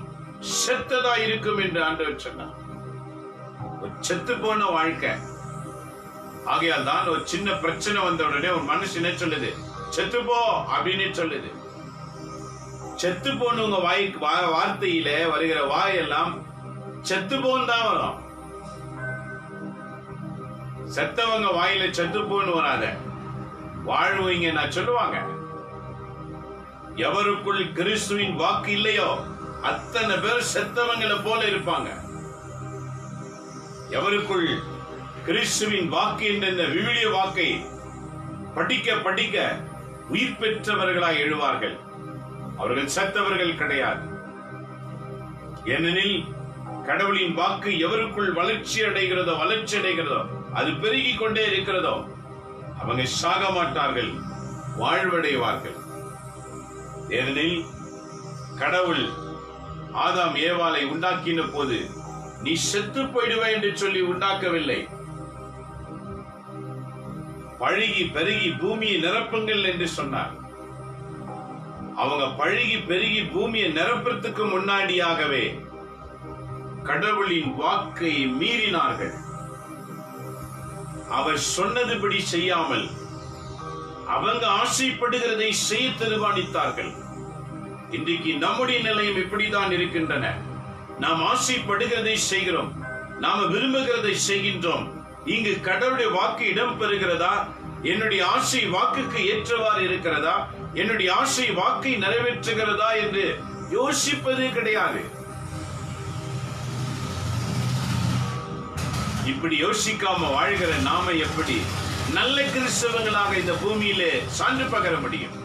செத்ததா இருக்கும் என்று ஆண்டவர் சொன்னார். ஒரு செத்து போன வாழ்க்கை. ஆகையால் தான் ஒரு சின்ன பிரச்சனை வந்த உடனே ஒரு மனசு என்ன சொல்லுது? செத்துப்போ அப்படின்னு சொல்லுது. செத்து போனவங்க வார்த்தையில வருகிற வாயெல்லாம் செத்து போன்னு தான் வரும். செத்தவங்க வாயில செத்து போன்னு வராத, வாழ்வீங்க நான் சொல்லுவாங்க. எவருக்குள் கிறிஸ்துவின் வாக்கு இல்லையோ அத்தனை பேர் செத்தவங்களை போல இருப்பாங்க. எவருக்குள் கிறிஸ்துவின் வாக்கு என்ற இந்த விவிலிய வாக்கை படிக்க படிக்க உயிர் பெற்றவர்களாய் எழுவார்கள். அவர்கள் செத்தவர்கள் கிடையாது. ஏனெனில் கடவுளின் வாக்கு எவருக்குள் வளர்ச்சி அடைகிறதோ அது பெருகிக் கொண்டே இருக்கிறதோ அவங்க சாக மாட்டார்கள், வாழ்வடைவார்கள். ஏனெனில் கடவுள் ஆதாம் ஏவாளை உண்டாக்கின போது நீ செத்து போயிடுவே என்று சொல்லி உண்டாக்கவில்லை. பழுகி பெருகி பூமியை நிரப்புங்கள் என்று சொன்னார். அவங்க பழுகி பெருகி பூமியை நிரப்புறதுக்கு முன்னாடியாகவே கடவுளின் வாக்கை மீறினார்கள். அவர் சொன்னதுபடி செய்யாமல் அவங்க ஆசைப்படுகிறதை செய்ய தீர்மானித்தார்கள். இன்றைக்கு நம்முடைய நிலையம் இப்படிதான் இருக்கின்றன. நாம் ஆசைப்படுகிறதை செய்கிறோம், நாம விரும்புகிறதை செய்கின்றோம். இங்கு கடவுளுடைய வாக்கு இடம் பெறுகிறதா? என்னுடைய ஆசை வாக்குக்கு ஏற்றவாறு இருக்கிறதா? என்னுடைய ஆசை வாக்கை நிறைவேற்றுகிறதா என்று யோசிப்பது கிடையாது. இப்படி யோசிக்காம வாழ்கிற நாம எப்படி நல்ல கிறிஸ்தவங்களாக இந்த பூமியிலே சான்று பகர முடியும்?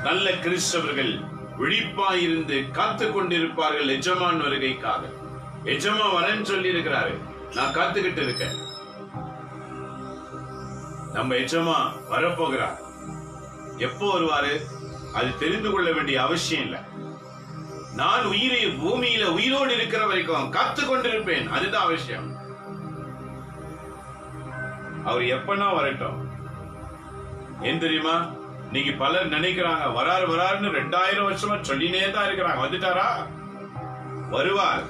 நல்ல கிறிஸ்தவர்கள் விழிப்பாயிருந்து காத்து கொண்டிருப்பார்கள் எஜமான் வருகைக்காக. எஜமா வரேன்னு சொல்லி இருக்கிறாரு, நான் காத்துக்கிட்டு இருக்கேன். நம்ம எஜமா வரப்போகிறார். எப்போ வருவாரு அது தெரிந்து கொள்ள வேண்டிய அவசியம் இல்லை. நான் உயிரை பூமியில உயிரோடு இருக்கிற வரைக்கும் காத்து கொண்டிருப்பேன், அதுதான் அவசியம். அவர் எப்பனா வரட்டும். ஏன் தெரியுமா? நீங்க பலர் நினைக்கிறாங்க வராருன்னு 2000 வருஷமா சொல்லினே தான் இருக்கிறாங்க. வந்துட்டாரா? வருவார்.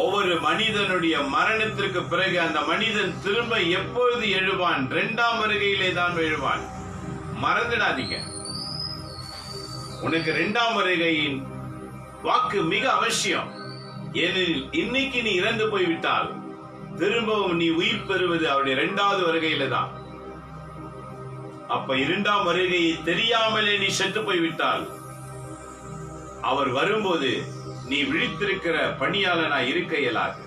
ஒவ்வொரு மனிதனுடைய மரணத்திற்கு பிறகு அந்த மனிதன் திரும்ப எப்பொழுது எழுவான்? 2ஆம் வருகையிலே தான் எழுவான். மறந்துடாதீங்க. உனக்கு 2ஆம் வருகையின் வாக்கு மிக அவசியம். ஏனெனில் இன்னைக்கு நீ இறந்து போய்விட்டால் திரும்பவும் நீ உயிர் பெறுவது அவருடைய 2வது வருகையில தான். அப்ப 2ஆம் வருகையை தெரியாமலே நீ செத்து போய்விட்டால் அவர் வரும்போது நீ விழித்திருக்கிற பணியாளனாய் இருக்க இயலாது.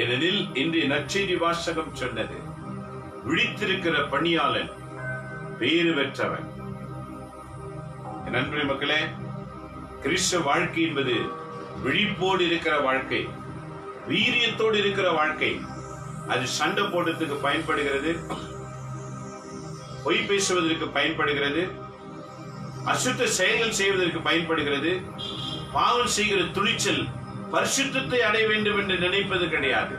ஏனெனில் இன்றைய நற்செய்தி வாசகம் சொன்னது, விழித்திருக்கிற பணியாளன் பேறு பெற்றவன். நண்பர்களே, மக்களே, கிறிஸ்தவ வாழ்க்கை என்பது விழிப்போடு இருக்கிற வாழ்க்கை, வீரியத்தோடு இருக்கிற வாழ்க்கை. அது சண்டை போடுறதுக்கு பயன்படுகிறது, பொய் பேசுவதற்கு பயன்படுகிறது, அசுத்த செயல்கள் செய்வதற்கு பயன்படுகிறது. பாவம் செய்கிற துணிச்சல் பரிசுத்தத்தை அடைய வேண்டும் என்று நினைப்பது கிடையாது.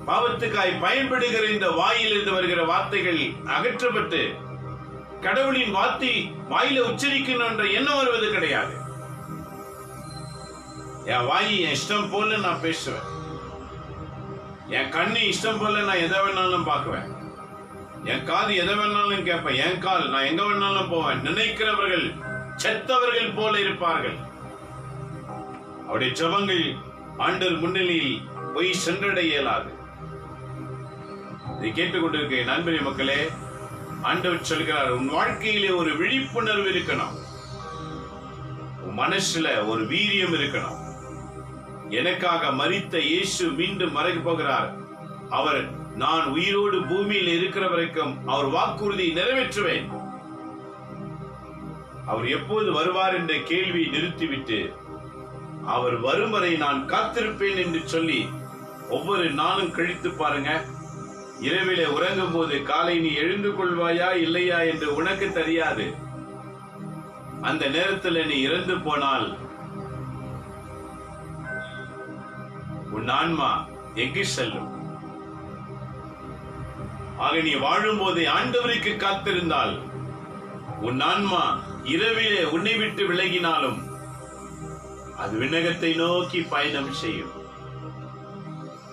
பாவத்துக்காய் பயன்படுகிற இந்த வாயிலிருந்து வருகிற வார்த்தைகள் அகற்றப்பட்டு கடவுளின் வார்த்தை வாயில உச்சரிக்கணும் என்ற எண்ணம் வருவது கிடையாது. என் வாயி என் இஷ்டம் போல நான் பேசுவேன், என் கண்ணு இஷ்டம் போல நான் எதை வேணாலும் பார்க்குவேன், என் காது எதை வேணாலும் கேட்பேன், என் கால் நான் எங்க வேணாலும் போவேன். நினைக்கிறவர்கள் செத்தவர்கள் போல இருப்பார்கள். அவருடைய ஜெபங்கள் ஆண்டவர் முன்னிலையில் போய் சென்றடைய இயலாது. இதை கேட்டுக்கொண்டிருக்க நண்பரே, மக்களே, ஆண்டவர் சொல்கிறார், உன் வாழ்க்கையிலே ஒரு விழிப்புணர்வு இருக்கணும், உன் மனசுல ஒரு வீரியம் இருக்கணும். எனக்காக மரித்த இயேசு மீண்டும் மறைக்க போகிறார். அவர் நான் உயிரோடு பூமியில் இருக்கிற வரைக்கும் அவர் வாக்குறுதியை நிறைவேற்றுவேன். அவர் எப்போது வருவார் என்ற கேள்வியை நிறுத்திவிட்டு அவர் வரும் வரை நான் காத்திருப்பேன் என்று சொல்லி ஒவ்வொரு நாளும் கழித்து பாருங்க. இரவிலே உறங்கும் போது காலை நீ எழுந்து கொள்வாயா இல்லையா என்று உனக்கு தெரியாது. அந்த நேரத்தில் நீ இறந்து போனால் உன் ஆன்மா எங்கு செல்லும்? ஆக நீ வாழும் போதே ஆண்டவருக்கு காத்திருந்தால் உன் ஆன்மா இரவிலே உன்னை விட்டு விலகினாலும் அது விண்ணகத்தை நோக்கி பயணம் செய்யும்.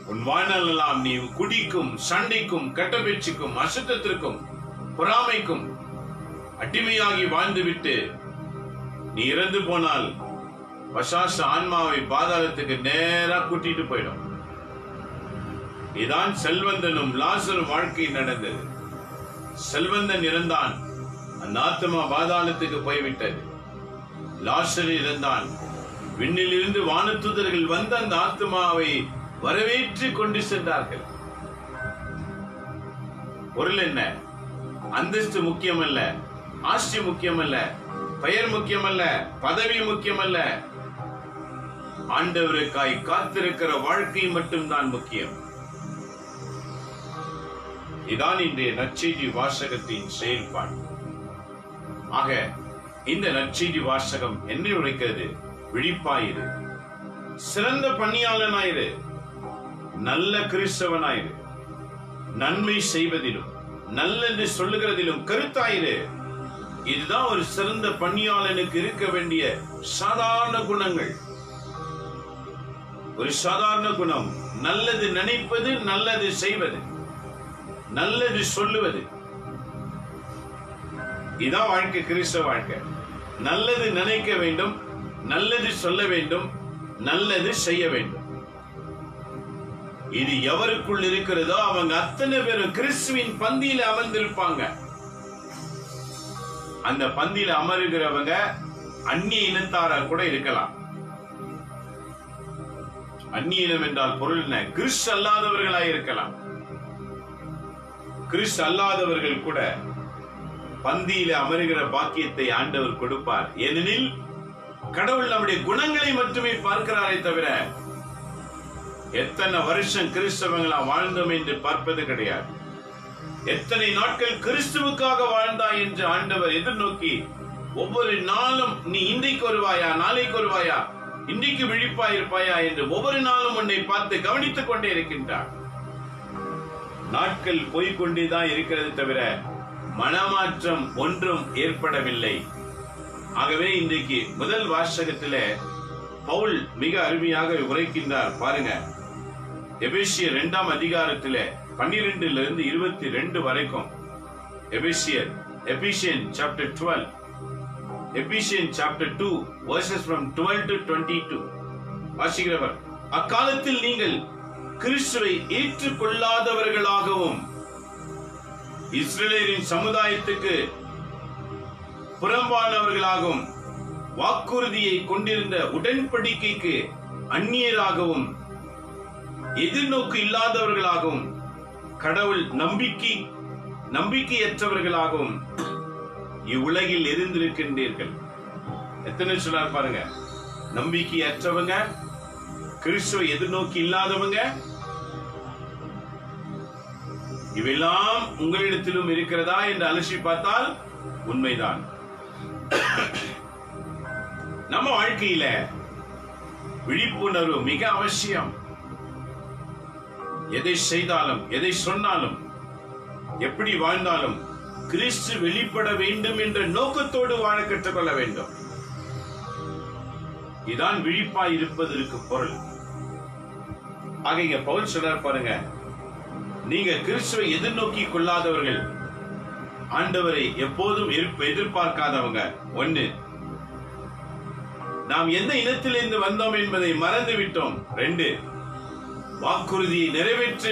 உன் வாழ்நாளெல்லாம் நீ குடிக்கும், சண்டைக்கும், கட்டப்பேச்சுக்கும், அசுத்தத்திற்கும், பொறாமைக்கும் அடிமையாகி வாழ்ந்துவிட்டு நீ இறந்து போனால் பசாச ஆன்மாவை பாதாளத்துக்கு நேரா கூட்டிட்டு போயிடும். இதான் செல்வந்தனும் லாசரும் வாழ்க்கை நடந்தது. செல்வந்தன் இறந்தான், அந்த ஆத்மா பாதாளத்துக்கு போய்விட்டது. லாசர் இறந்தான், விண்ணில் இருந்து வானதூதர்கள் வந்து அந்த ஆத்மாவை வரவேற்று கொண்டு சென்றார்கள். பொருள் என்ன? அந்தஸ்து முக்கியமல்ல, ஆஸ்தி முக்கியமல்ல, பெயர் முக்கியமல்ல, பதவி முக்கியமல்ல. ஆண்டவருக்காய் காத்திருக்கிற வாழ்க்கை மட்டும்தான் முக்கியம். இதான் இன்றைய நற்செய்தி வாசகத்தின் செயல்பாடு. ஆக இந்த நற்செய்தி வாசகம் என்ன உரைக்கிறது? விழிப்பாயிரு, சிறந்த பணியாளனாயிரு, நல்ல கிறிஸ்தவனாயிரு, நன்மை செய்வதிலும் நல்லென்று சொல்லுகிறதிலும் கருத்தாயிரு. இதுதான் ஒரு சிறந்த பணியாளனுக்கு இருக்க வேண்டிய சாதாரண குணங்கள். ஒரு சாதாரண குணம் நல்லது நினைப்பது, நல்லது செய்வது, நல்லது சொல்லுவது. இதான் வாழ்க்கை, கிறிஸ்தவ வாழ்க்கை. நல்லது நினைக்க வேண்டும், நல்லது சொல்ல வேண்டும், நல்லது செய்ய வேண்டும். இது எவருக்குள் இருக்கிறதோ அவங்க அத்தனை பேரும் கிறிஸ்துவின் பந்தியில அமர்ந்திருப்பாங்க. அந்த பந்தியில அமருகிறவங்க அந்நிய இனத்தாரா கூட இருக்கலாம். அந்நிய இனம் என்றால் பொருள் என்ன? கிறிஸ்து அல்லாதவர்களாய் இருக்கலாம். கிறிஸ்து அல்லாதவர்கள் கூட பந்தியில அமருகிற பாக்கியத்தை ஆண்டவர் கொடுப்பார். ஏனெனில் கடவுள் நம்முடைய குணங்களை மட்டுமே பார்க்கிறாரே தவிர எத்தனை வருஷம் கிறிஸ்தவங்களா வாழ்ந்தோம் என்று பார்ப்பது கிடையாது. எத்தனை நாட்கள் கிறிஸ்துவுக்காக வாழ்ந்தாய் என்று ஆண்டவர் எதிர்நோக்கி ஒவ்வொரு நாளும் நீ இன்றைக்கு வருவாயா, நாளைக்கு வருவாயா, இன்றைக்கு விழிப்பாயிருப்பாயா என்று ஒவ்வொரு நாளும் உன்னை பார்த்து கவனித்துக் கொண்டே இருக்கின்றார். நாட்கள் போய்கொண்டேதான் இருக்கிறது தவிர மனமாற்றம் ஒன்றும் ஏற்படவில்லை. ஆகவே இன்றைக்கு முதல் வாசகத்திலே பவுல் மிக அருமையாக உரைக்கின்றார். பாருங்க, எபேசியர் 2ஆம் அதிகாரத்திலே 12 - 22 வரைக்கும். Ephesians chapter 12, Ephesians chapter 2 verses from 12 to 22. வாசிக்கிறவர், அக்காலத்தில் நீங்கள் கிறிஸ்துவை ஏற்றுக்கொள்ளாதவர்களாகவும் இஸ்ரவேலின் சமுதாயத்துக்கு புறம்பானவர்களாகவும் வாக்குறுதியை கொண்டிருந்த உடன்படிக்கைக்கு அந்நியராகவும் எதிர்நோக்கு இல்லாதவர்களாகவும் கடவுள் நம்பிக்கையற்றவர்களாகவும் இவ்வுலகில் இருந்திருக்கின்றீர்கள். எத்தனை சொல்லார் பாருங்க. நம்பிக்கையற்றவங்க, கிறிஸ்துவை எதிர்நோக்கி இல்லாதவங்க, இவெல்லாம் உங்களிடத்திலும் இருக்கிறதா என்று அலசி பார்த்தால் உண்மைதான். நம்ம வாழ்க்கையில விழிப்புணர்வு மிக அவசியம். எதை செய்தாலும், எதை சொன்னாலும், எப்படி வாழ்ந்தாலும் கிறிஸ்து வெளிப்பட வேண்டும் என்ற நோக்கத்தோடு வாழ கற்றுக்கொள்ள வேண்டும். இதான் விழிப்பாய் இருப்பதற்கு பொருள். ஆக இங்க பவுல் சொல்றார் பாருங்க, நீங்க கிறிஸ்துவை எதிர்நோக்கி கொள்ளாதவர்கள், ஆண்டவரை எப்போதும் எதிர்பார்க்காதவங்க. 1, நாம் எந்த இனத்திலிருந்து வந்தோம் என்பதை மறந்து விட்டோம். 2, வாக்குறுதியை நிறைவேற்ற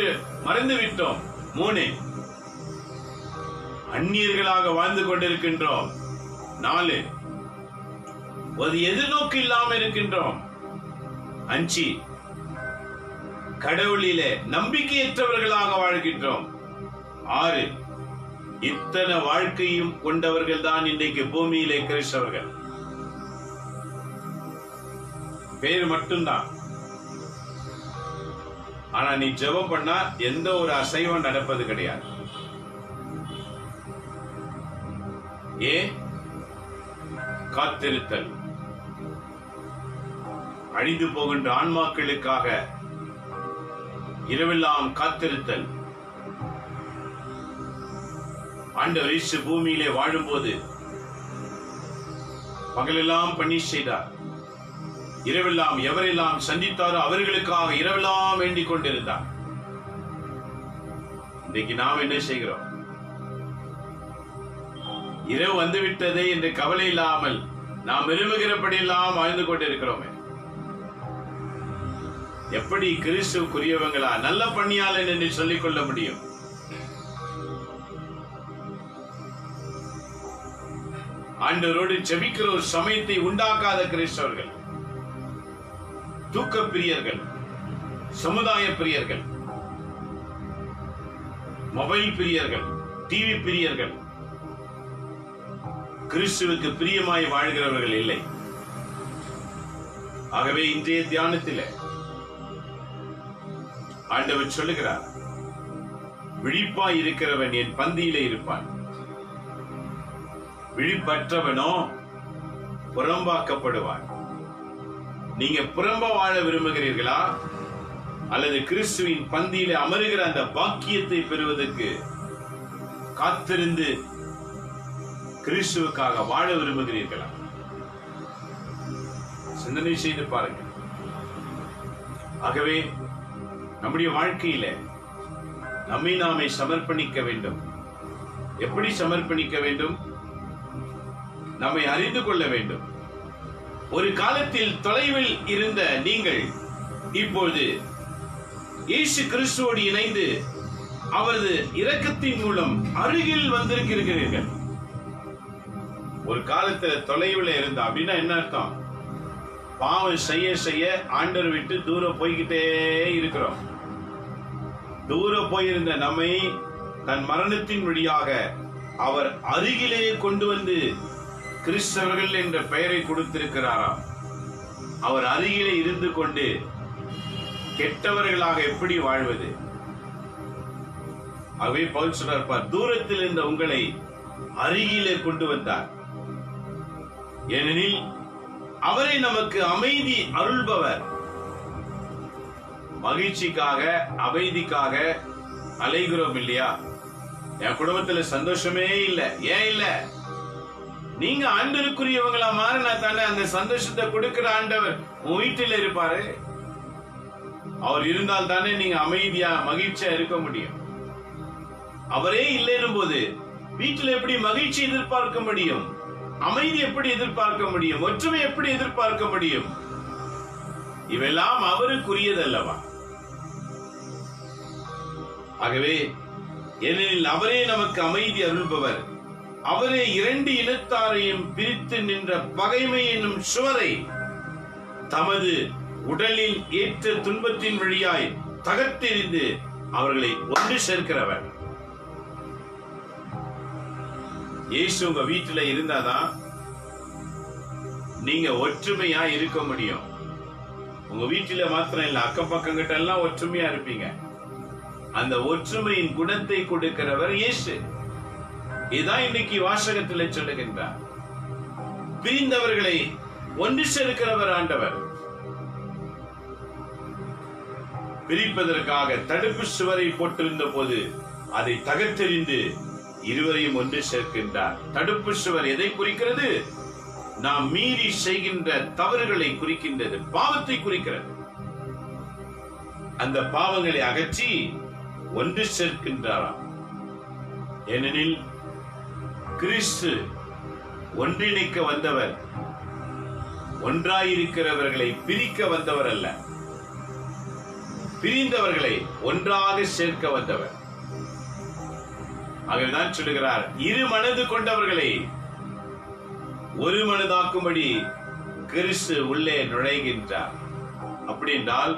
மறந்து விட்டோம். 3, அந்நியர்களாக வாழ்ந்து கொண்டிருக்கின்றோம். 4, ஒரு எதிர்நோக்கு இல்லாமல் இருக்கின்றோம். 5, கடவுளிலே நம்பிக்கையற்றவர்களாக வாழ்கின்றோம். 6, இத்தனை வாழ்க்கையும் கொண்டவர்கள் தான் இன்றைக்கு பூமியிலே கிறிஸ்தவர்கள். பேர் மட்டும்தான். ஆனா நீ ஜெபம் பண்ணா எந்த ஒரு அசைவம் நடப்பது கிடையாது. ஏன்? காத்திருத்தல். அழிந்து போகின்ற ஆன்மாக்களுக்காக இரவெல்லாம் காத்திருத்தல். ஆண்டவர் இயேசு பூமியிலே வாழும்போது பகலெல்லாம் பணி செய்தார். இரவெல்லாம் எவரெல்லாம் சந்தித்தாரோ அவர்களுக்காக இரவெல்லாம் வேண்டிக் கொண்டிருந்தார். இன்றைக்கு நாம் என்ன செய்கிறோம்? இரவு வந்துவிட்டதே என்று கவலை இல்லாமல் நாம் விரும்புகிறபடியெல்லாம் வாழ்ந்து கொண்டிருக்கிறோமே. எப்படி கிறிஸ்துவுக்குரியவங்களா நல்ல பணியாளன் என்று சொல்லிக் கொள்ள முடியும்? ஆண்டவரோடு ஜெபிக்கிற ஒரு சமயத்தை உண்டாக்காத கிறிஸ்தவர்கள், தூக்க பிரியர்கள், சமுதாய பிரியர்கள், மொபைல் பிரியர்கள், டிவி பிரியர்கள், கிறிஸ்துவுக்கு பிரியமாய் வாழ்கிறவர்கள் இல்லை. ஆகவே இன்றைய தியானத்தில் ஆண்டவர் சொல்லுகிறார், விழிப்பாய் இருக்கிறவன் என் பந்தியிலே இருப்பான், விழிப்பற்றவனோ புறம்பாக்கப்படுவான். நீங்க புறம்ப வாழ விரும்புகிறீர்களா அல்லது கிறிஸ்துவின் பந்தியிலே அமருகிற அந்த பாக்கியத்தை பெறுவதற்கு காத்திருந்து கிறிஸ்துவுக்காக வாழ விரும்புகிறீர்களா? சிந்தனை செய்து பாருங்க. ஆகவே நம்முடைய வாழ்க்கையில நம்மை நாமே சமர்ப்பணிக்க வேண்டும். எப்படி சமர்ப்பணிக்க வேண்டும்? நம்மை அறிந்து கொள்ள வேண்டும். ஒரு காலத்தில் தொலைவில் இருந்த நீங்கள் இப்பொழுது இயேசு கிறிஸ்துவோடு இணைந்து அவரது இரக்கத்தின் மூலம் அருகில் வந்திருக்கிறீர்கள். ஒரு காலத்துல தொலைவில் இருந்த அப்படின்னா என்ன அர்த்தம்? பாவம் செய்ய செய்ய ஆண்டவர் விட்டு தூரம் போய்கிட்டே இருக்கிறோம். தூரம் போயிருந்த நம்மை தன் மரணத்தின் வழியாக அவர் அருகிலே கொண்டு வந்து கிறிஸ்தவர்கள் என்ற பெயரை கொடுத்திருக்கிறாராம். அவர் அருகிலே இருந்து கொண்டு கெட்டவர்களாக எப்படி வாழ்வது? ஆகவே பவுல் சொல்றார், தூரத்தில் இருந்த உங்களை அருகிலே கொண்டு வந்தார். ஏனெனில் அவரை நமக்கு அமைதி அருள்பவர். மகிழ்ச்சிக்காக அமைதிக்காக அலைகிறோம் இல்லையா? என் குடும்பத்துல சந்தோஷமே இல்ல. ஏன் இல்ல? நீங்க ஆண்டவருக்குரியவங்களா மாறினா தானே அந்த சந்தோஷத்தை கொடுக்கிற ஆண்டவர் உன் வீட்டில் இருப்பாரு. அவர் இருந்தால் தானே நீங்க அமைதியா மகிழ்ச்சியா இருக்க முடியும். அவரே இல்லைன்னும் போது வீட்டில் எப்படி மகிழ்ச்சி எதிர்பார்க்க முடியும்? அமைதி எப்படி எதிர்பார்க்க முடியும்? ஒற்றுமை எப்படி எதிர்பார்க்க முடியும்? இவெல்லாம் அவருக்குரியதல்லவா? ஆகவே ஏனெனில் அவரே நமக்கு அமைதி அருள்பவர். அவரே இரண்டு இனத்தாரையும் பிரித்து நின்ற பகைமை என்னும் சுவரை தமது உடலில் ஏற்ற துன்பத்தின் வழியாய் தகர்த்தெறிந்து அவர்களை ஒன்று சேர்க்கிறவர். இயேசு உங்க வீட்டுல இருந்தாதான் நீங்க ஒற்றுமையா இருக்க முடியும். உங்க வீட்டுல மாத்திரம் இல்ல, அக்கம் பக்கம் கிட்ட எல்லாம் ஒற்றுமையா இருப்பீங்க. அந்த ஒற்றுமையின் குணத்தை கொடுக்கிறவர் இயேசு. இதான் இன்னைக்கு வாசகத்தில் சொல்லுகின்றார். பிரிந்தவர்களை ஒன்று சேர்க்கிறவர் ஆண்டவர். பிரிப்பதற்காக தடுப்பு சுவரை போட்டிருந்த போது அதை தகர்த்தெறிந்து இருவரையும் ஒன்று சேர்க்கின்றார். தடுப்பு சுவர் எதை குறிக்கிறது? நாம் மீறி செய்கின்ற தவறுகளை குறிக்கின்றது, பாவத்தை குறிக்கிறது. அந்த பாவங்களை அகற்றி ஒன்று சேர்க்கின்றாராம். ஏனெனில் கிறிஸ்து ஒன்றிணைக்க வந்தவர், ஒன்றாயிருக்கிறவர்களை பிரிக்க வந்தவர் அல்ல, பிரிந்தவர்களை ஒன்றாக சேர்க்க வந்தவர். ஆகவேதான் சொல்லுகிறார், இரு மனது கொண்டவர்களை ஒரு மனதாக்கும்படி கிறிஸ்து உள்ளே நுழைகின்றார். அப்படி என்றால்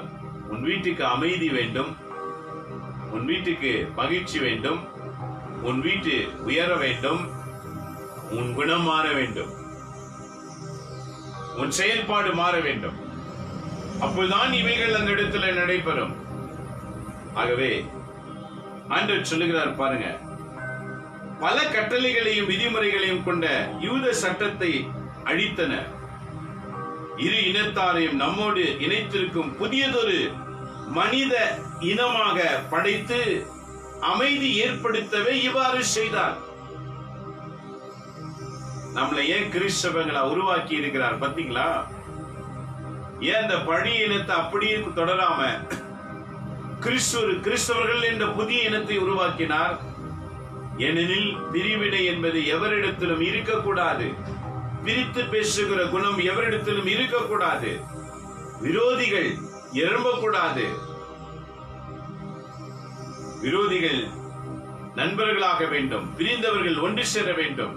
உன் வீட்டுக்கு அமைதி வேண்டும், உன் வீட்டுக்கு மகிழ்ச்சி வேண்டும், உன் வீட்டு உயர வேண்டும், உன் குணம் மாற வேண்டும், உன் செயல்பாடு மாற வேண்டும். அப்போதுதான் இவைகள் அந்த இடத்துல நடைபெறும். ஆகவே ஆண்டவர் சொல்லுகிறார் பாருங்க, பல கட்டளைகளையும் விதிமுறைகளையும் கொண்ட யூத சட்டத்தை அழித்தனர். இரு இனத்தாரையும் நம்மோடு இணைத்திருக்கும் புதியதொரு மனித இனமாக படைத்து அமைதி ஏற்படுத்தவே இவ்வாறு செய்தார். நம்மளை ஏன் கிறிஸ்தவங்களா உருவாக்கி இருக்கிறார் பாத்தீங்களா? ஏன் அந்த பழைய இனத்தை அப்படியே தொடராம கிறிஸ்தவர்கள் என்ற புதிய இனத்தை உருவாக்கினார்? ஏனெனில் பிரிவினை என்பது எவரிடத்திலும் இருக்கக்கூடாது. பிரித்து பேசுகிற குணம் எவரிடத்திலும் இருக்கக்கூடாது. விரோதிகள் எழும்பக்கூடாது. விரோதிகள் நண்பர்களாக வேண்டும். பிரிந்தவர்கள் ஒன்று சேர வேண்டும்.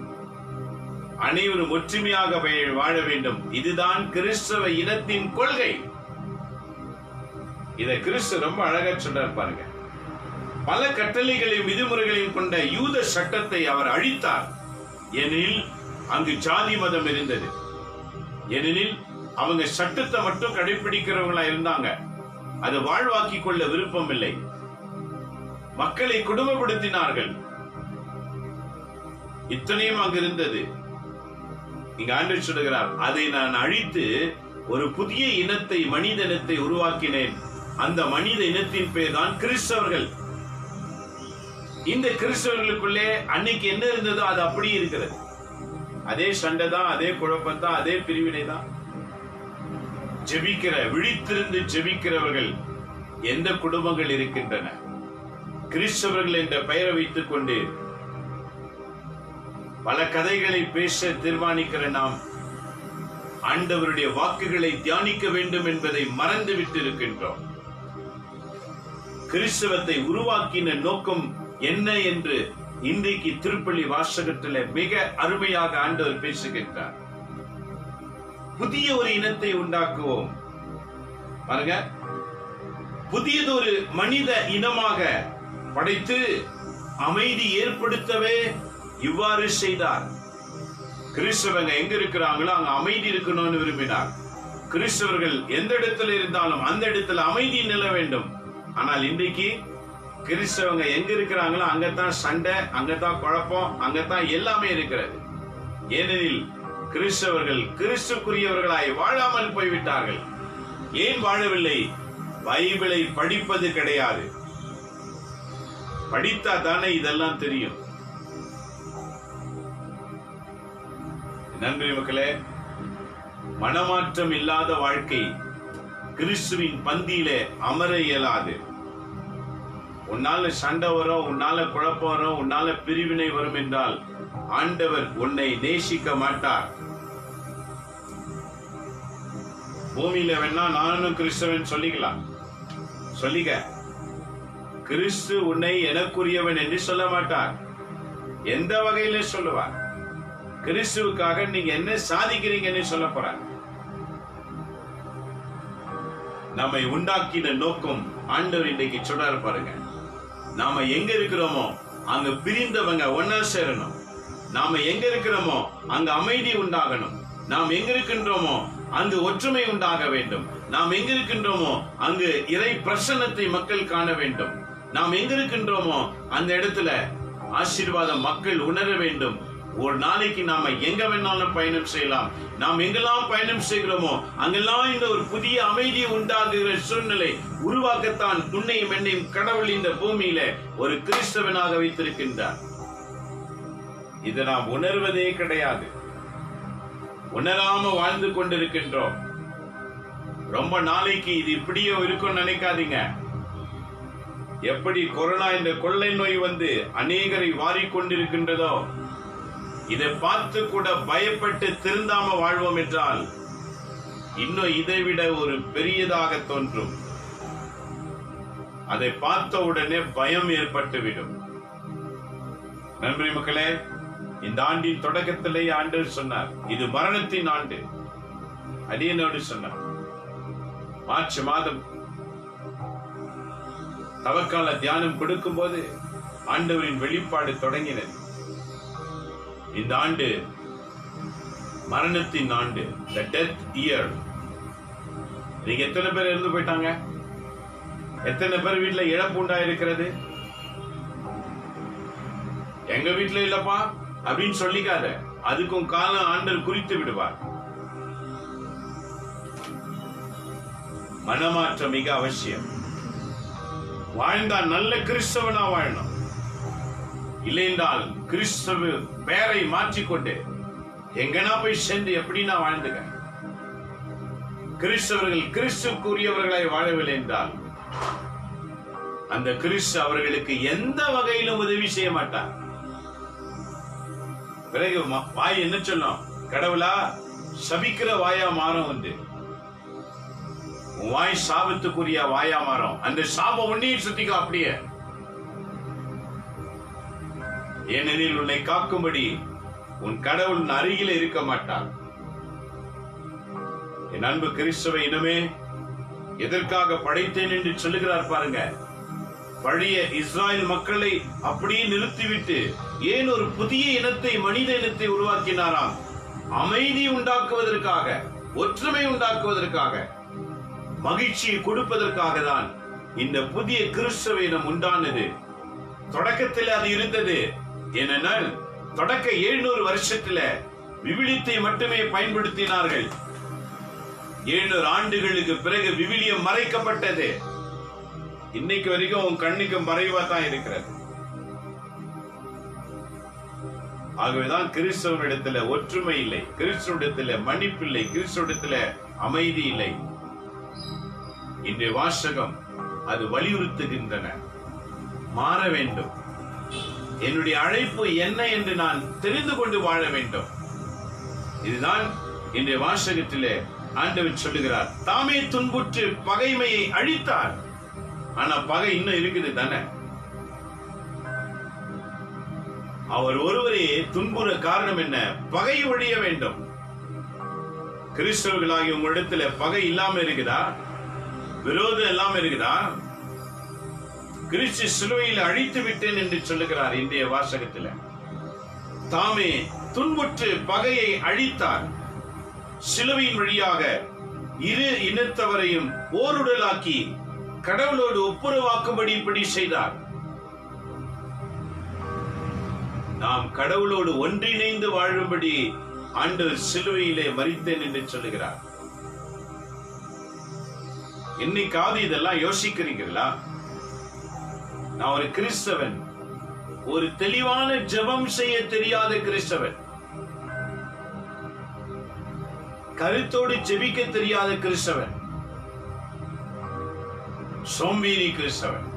அனைவரும் ஒற்றுமையாக வாழ வேண்டும். இதுதான் கிறிஸ்தவ இனத்தின் கொள்கை. இதை கிறிஸ்து ரொம்ப அழகா சொல்றார் பாருங்க. பல கட்டளைகளையும் விதிமுறைகளையும் கொண்ட யூத சட்டத்தை அவர் அழித்தார். ஏனெனில் அங்கு ஜாதி மதம் இருந்தது. ஏனெனில் அவங்க சட்டத்தை மட்டும் கடைபிடிக்கிறவங்களா இருந்தாங்க. அது வாழ்வாக்கி கொள்ள விருப்பம் இல்லை. மக்களை குடும்பப்படுத்தினார்கள். இத்தனையும் அங்கு இருந்தது. இங்க ஆண்டவர் சொல்லுகிறார், அதை நான் அழித்து ஒரு புதிய இனத்தை, மனித இனத்தை உருவாக்கினேன். அந்த மனித இனத்தின் பெயர் தான் கிறிஸ்தவர்கள். இந்த கிறிஸ்தவர்களுக்குள்ளே அன்னைக்கு என்ன இருந்ததோ அது அப்படி இருக்கிறது. அதே சண்டை தான், அதே குழப்பம் தான், அதே பிரிவினை தான். விழித்திருந்து ஜெபிக்கிறவர்கள் எந்த குடும்பங்கள் இருக்கின்றன? கிறிஸ்தவர்கள் என்ற பெயரை வைத்துக் கொண்டு பல கதைகளை பேச தீர்மானிக்கிற நாம் ஆண்டவருடைய வாக்குகளை தியானிக்க வேண்டும் என்பதை மறந்துவிட்டு இருக்கின்றோம். கிறிஸ்தவத்தை உருவாக்கின நோக்கம் என்ன என்று இன்றைக்கு திருப்பள்ளி வாசகத்தில் மிக அருமையாக ஆண்டவர் பேசுகின்றார். புதிய ஒரு இனத்தை உண்டாக்குவோம். பாருங்க, புதியதொரு மனித இனமாக படைத்து அமைதி ஏற்படுத்தவே இவ்வாறு செய்தார். கிறிஸ்தவங்க எங்க இருக்கிறாங்களோ அங்க அமைதி இருக்கணும்னு விரும்பினார். கிறிஸ்தவர்கள் எந்த இடத்துல இருந்தாலும் அந்த இடத்துல அமைதி நில வேண்டும். ஆனால் இன்றைக்கு கிறிஸ்தவங்க எங்க இருக்கிறாங்களோ அங்கத்தான் சண்டை, அங்கத்தான் குழப்பம், அங்கத்தான் எல்லாமே இருக்கிறது. ஏனெனில் கிறிஸ்தவர்கள் கிறிஸ்துக்குரியவர்களாய் வாழாமல் போய்விட்டார்கள். ஏன் வாழவில்லை? பைபிளை படிப்பது கிடையாது. படித்தா தானே இதெல்லாம் தெரியும். நன்றி மக்களே. மனமாற்றம் இல்லாத வாழ்க்கை கிறிஸ்துவின் பந்தியிலே அமர இயலாது. உன்னால சண்டை வரும், உன்னால குழப்பம் வரும், உன்னால பிரிவினை வரும் என்றால் ஆண்டவர் உன்னை நேசிக்க மாட்டார். பூமியில வேணா நானும் கிறிஸ்தவன் சொல்லிக்கலாம், சொல்லிக்க. கிறிஸ்து உன்னை எனக்குரியவன் என்று சொல்ல மாட்டார். எந்த வகையில சொல்லுவார்? கிறிஸ்துவுக்காக நீங்க என்ன சாதிக்கிறீங்கன்னு சொல்ல போறார். நம்மை உண்டாக்கின நோக்கம் ஆண்டவர் இன்றைக்கு சொல்றாரு பாருங்க. நாம எங்க இருக்கிறோமோ அங்க பிரிந்தவங்க ஒன்னா சேரணும். நாம எங்க இருக்கிறோமோ அங்க அமைதி உண்டாகணும். நாம் எங்க இருக்கின்றோமோ அங்கு ஒற்றுமை உண்டாக வேண்டும். நாம் எங்க இருக்கின்றோமோ அங்கு இறை பிரசன்னத்தை மக்கள் காண வேண்டும். நாம் எங்க இருக்கின்றோமோ அந்த இடத்துல ஆசீர்வாதம் மக்கள் உணர வேண்டும். ஒரு நாளைக்கு நாம எங்க வேணாலும் பயணம் செய்யலாம். நாம் எங்கெல்லாம் பயணம் செய்கிறோமோ அங்கெல்லாம் இந்த ஒரு புதிய அமைதி உண்டாகுகிற சூழ்நிலை உருவாக்கத்தான் உன்னையும் என்னையும் கடவுள் இந்த பூமியில ஒரு கிறிஸ்தவனாக வைத்திருக்கின்றார். இதை நாம் உணர்வதே கிடையாது. உணராம வாழ்ந்து கொண்டிருக்கின்றோம். ரொம்ப நாளைக்கு இது இப்படியே இருக்கும் நினைக்காதீங்க. எப்படி கொரோனா என்ற கொள்ளை நோய் வந்து அநேகரை வாரிக்கொண்டிருக்கின்றதோ, இதை பார்த்து கூட பயப்பட்டு திருந்தாம வாழ்வோம் என்றால் இன்னும் இதைவிட ஒரு பெரியதாக தோன்றும். அதை பார்த்த உடனே பயம் ஏற்பட்டுவிடும். நன்றி மக்களே. இந்த ஆண்டின் தொடக்கத்திலேயே ஆண்டவர் சொன்னார், இது மரணத்தின் ஆண்டு. அடியனோடு சொன்னார். மார்ச் மாதம் தவக்கால தியானம் கொடுக்கும் போது ஆண்டவரின் வெளிப்பாடு தொடங்கினது. இந்த ஆண்டு மரணத்தின் ஆண்டு, the death year. நீங்க எத்தனை பேர் இருந்து போயிட்டாங்க? எத்தனை பேர் வீட்டுல இழப்பு உண்டா இருக்கிறது? எங்க வீட்டுல இல்லப்பா அப்படின்னு சொல்லிக்காத. அதுக்கும் காலம் ஆண்டவர் குறித்து விடுவார். மனமாற்றம் மிக அவசியம். வாழ்ந்தா நல்ல கிறிஸ்தவனா வாழணும். இல்லைன்றால் கிறிஸ்தவ பெயரை மாற்றிக்கொண்டு எங்கனா போய் சென்று எப்படின்னா வாழ்ந்துங்க. கிறிஸ்தவர்கள் கிறிஸ்துக்குரியவர்களாய் வாழவில்லை என்றால் அந்த கிறிஸ்து அவர்களுக்கு எந்த வகையிலும் உதவி செய்ய மாட்டார். பிறகு வாய் என்ன சொல்லும்? கடவுளா, சபிக்கிற வாயா மாறும் வந்து வாய் சாபத்துக்குரிய வாயா மாறும். அந்த சாபம் உன்னையும் சுத்திக்கும் அப்படியே. ஏனெனில் உன்னை காக்கும்படி உன் கடவுள் அருகில இருக்க மாட்டார். என் அன்பு கிறிஸ்தவ இனமே, எதற்காக படைத்தேன் என்று சொல்லுகிறார் பாருங்க. பழைய இஸ்ராயல் மக்களை அப்படியே நிறுத்திவிட்டு ஏன் ஒரு புதிய இனத்தை, மனித இனத்தை உருவாக்கினாராம்? அமைதி உண்டாக்குவதற்காக, ஒற்றுமை உண்டாக்குவதற்காக, மகிழ்ச்சியை கொடுப்பதற்காக தான் இந்த புதிய கிறிஸ்தவ இனம் உண்டானது. தொடக்கத்தில் அது இருந்தது. ஏனென்றால் தொடக்க 700 வருஷத்துல விவிலியத்தை மட்டுமே பயன்படுத்தினார்கள். 700 ஆண்டுகளுக்கு பிறகு விவிலியம் மறைக்கப்பட்டது. இன்னைக்கு வரைக்கும் உன் கண்ணுக்கு மறைவா தான் இருக்கிறது. ஆகவேதான் கிறிஸ்தவனிடத்துல ஒற்றுமை இல்லை, கிறிஸ்துவனிடத்துல மன்னிப்பு இல்லை, கிறிஸ்துவனிடத்துல அமைதி இல்லை. இன்றைய வாசகம் அது வலியுறுத்துகின்றன. மாற வேண்டும். என்னுடைய அழைப்பு என்ன என்று நான் தெரிந்து கொண்டு வாழ வேண்டும். இதுதான் இன்றைய வாசகத்திலே ஆண்டவர் சொல்லுகிறார். தாமே துன்புற்று பகைமையை அழித்தார். ஆனா பகை இன்னும் இருக்குது தானே. அவர் ஒருவரே துன்புற காரணம் என்ன? பகை ஒழிய வேண்டும். கிறிஸ்தவர்களாகி உங்களிடத்துல பகை இல்லாம இருக்குதா? விரோதம் இல்லாம இருக்குதா? கிறிஸ்து சிலுவையில் அழித்து விட்டேன் என்று சொல்லுகிறார் இன்றைய வாசகத்தில். தாமே துன்புற்று பகையை அழித்தார். சிலுவையின் வழியாக இரு இனத்தவரையும் ஓருடலாக்கி கடவுளோடு ஒப்புரவாக்கும்படி இப்படி செய்தார். நாம் கடவுளோடு ஒன்றிணைந்து வாழும்படி ஆண்டவர் சிலுவையிலே மரித்தேன் என்று சொல்லுகிறார். இன்னைக்காவது இதெல்லாம் யோசிக்கிறீங்களா? நான் ஒரு கிறிஸ்தவன், ஒரு தெளிவான ஜெபம் செய்ய தெரியாத கிறிஸ்தவன், கருத்தோடு ஜெபிக்க தெரியாத கிறிஸ்தவன், சோம்பேறி கிறிஸ்தவன்,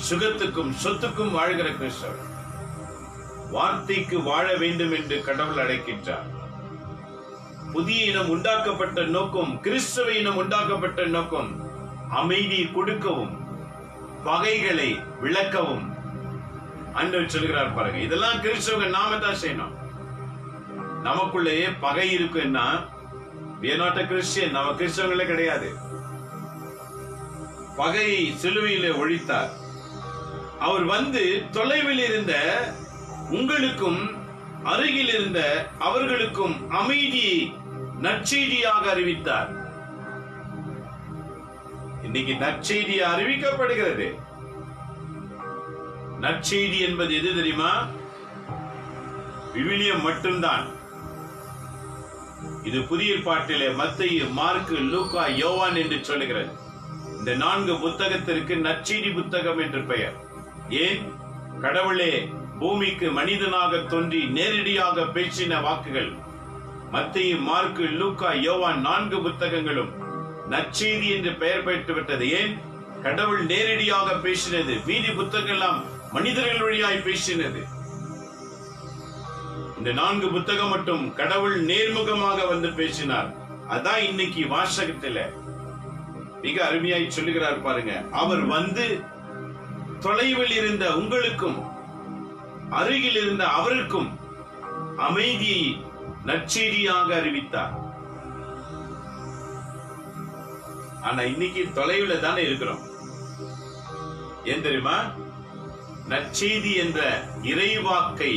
சுகத்துக்கும் சொத்துக்கும் வாழ்கிற கிறிஸ்தவன். வார்த்தைக்கு வாழ வேண்டும் என்று கடவுள் அழைக்கின்றார். புதிய இனம் உண்டாக்கப்பட்ட நோக்கம், கிறிஸ்தவ இனம் உண்டாக்கப்பட்ட நோக்கம் அமைதியை கொடுக்கவும், பகைகளை விளக்கவும். ஆண்டவர் சொல்கிறார் பாருங்க. இதெல்லாம் கிறிஸ்தவங்க நாம தான் செய்யணும். நமக்குள்ளேயே பகை இருக்குன்னா we are not a Christian. நம்ம கிறிஸ்தவங்களே கிடையாது. பகையை சிலுவையிலே ஒழித்தார். அவர் வந்து தொலைவில் இருந்த உங்களுக்கும் அருகில் இருந்த அவர்களுக்கும் அமைதியை நற்செய்தியாக அறிவித்தார். இன்னைக்கு நற்செய்தி அறிவிக்கப்படுகிறது. நற்செய்தி என்பது எது தெரியுமா? விவிலியம் மட்டும்தான். இது புதிய ஏற்பாட்டிலே மத்தேயு, மார்க்கு, லூக்கா, யோவான் என்று சொல்லுகிறது. இந்த 4 புத்தகத்திற்கு நற்செய்தி புத்தகம் என்று பெயர். ஏன்? கடவுளே பூமிக்கு மனிதனாக தோன்றி நேரடியாக பேசின வாக்குகள். மத்தேயு, மார்க்கு, லூக்கா, யோவான் 4 புத்தகங்களும் நற்செய்தி என்று பெயர் பெற்று விட்டது. ஏன்? கடவுள் நேரடியாக பேசினது. மீதி புத்தகம் எல்லாம் மனிதர்கள் வழியாய் பேசினது. இந்த 4 புத்தகம் மட்டும் கடவுள் நேர்முகமாக வந்து பேசினார். அதான் இன்னைக்கு வாசகத்துல மிக அருமையாய் சொல்லுகிறார் பாருங்க. அவர் வந்து தொலைவில் இருந்த உங்களுக்கும் அருகில் இருந்த அவருக்கும் அமைதியை நற்செய்தியாக அறிவித்தார். ஆனா இன்னைக்கு தொலைவுல தானே இருக்கிறோம். ஏன் தெரியுமா? நற்செய்தி என்ற இறைவாக்கை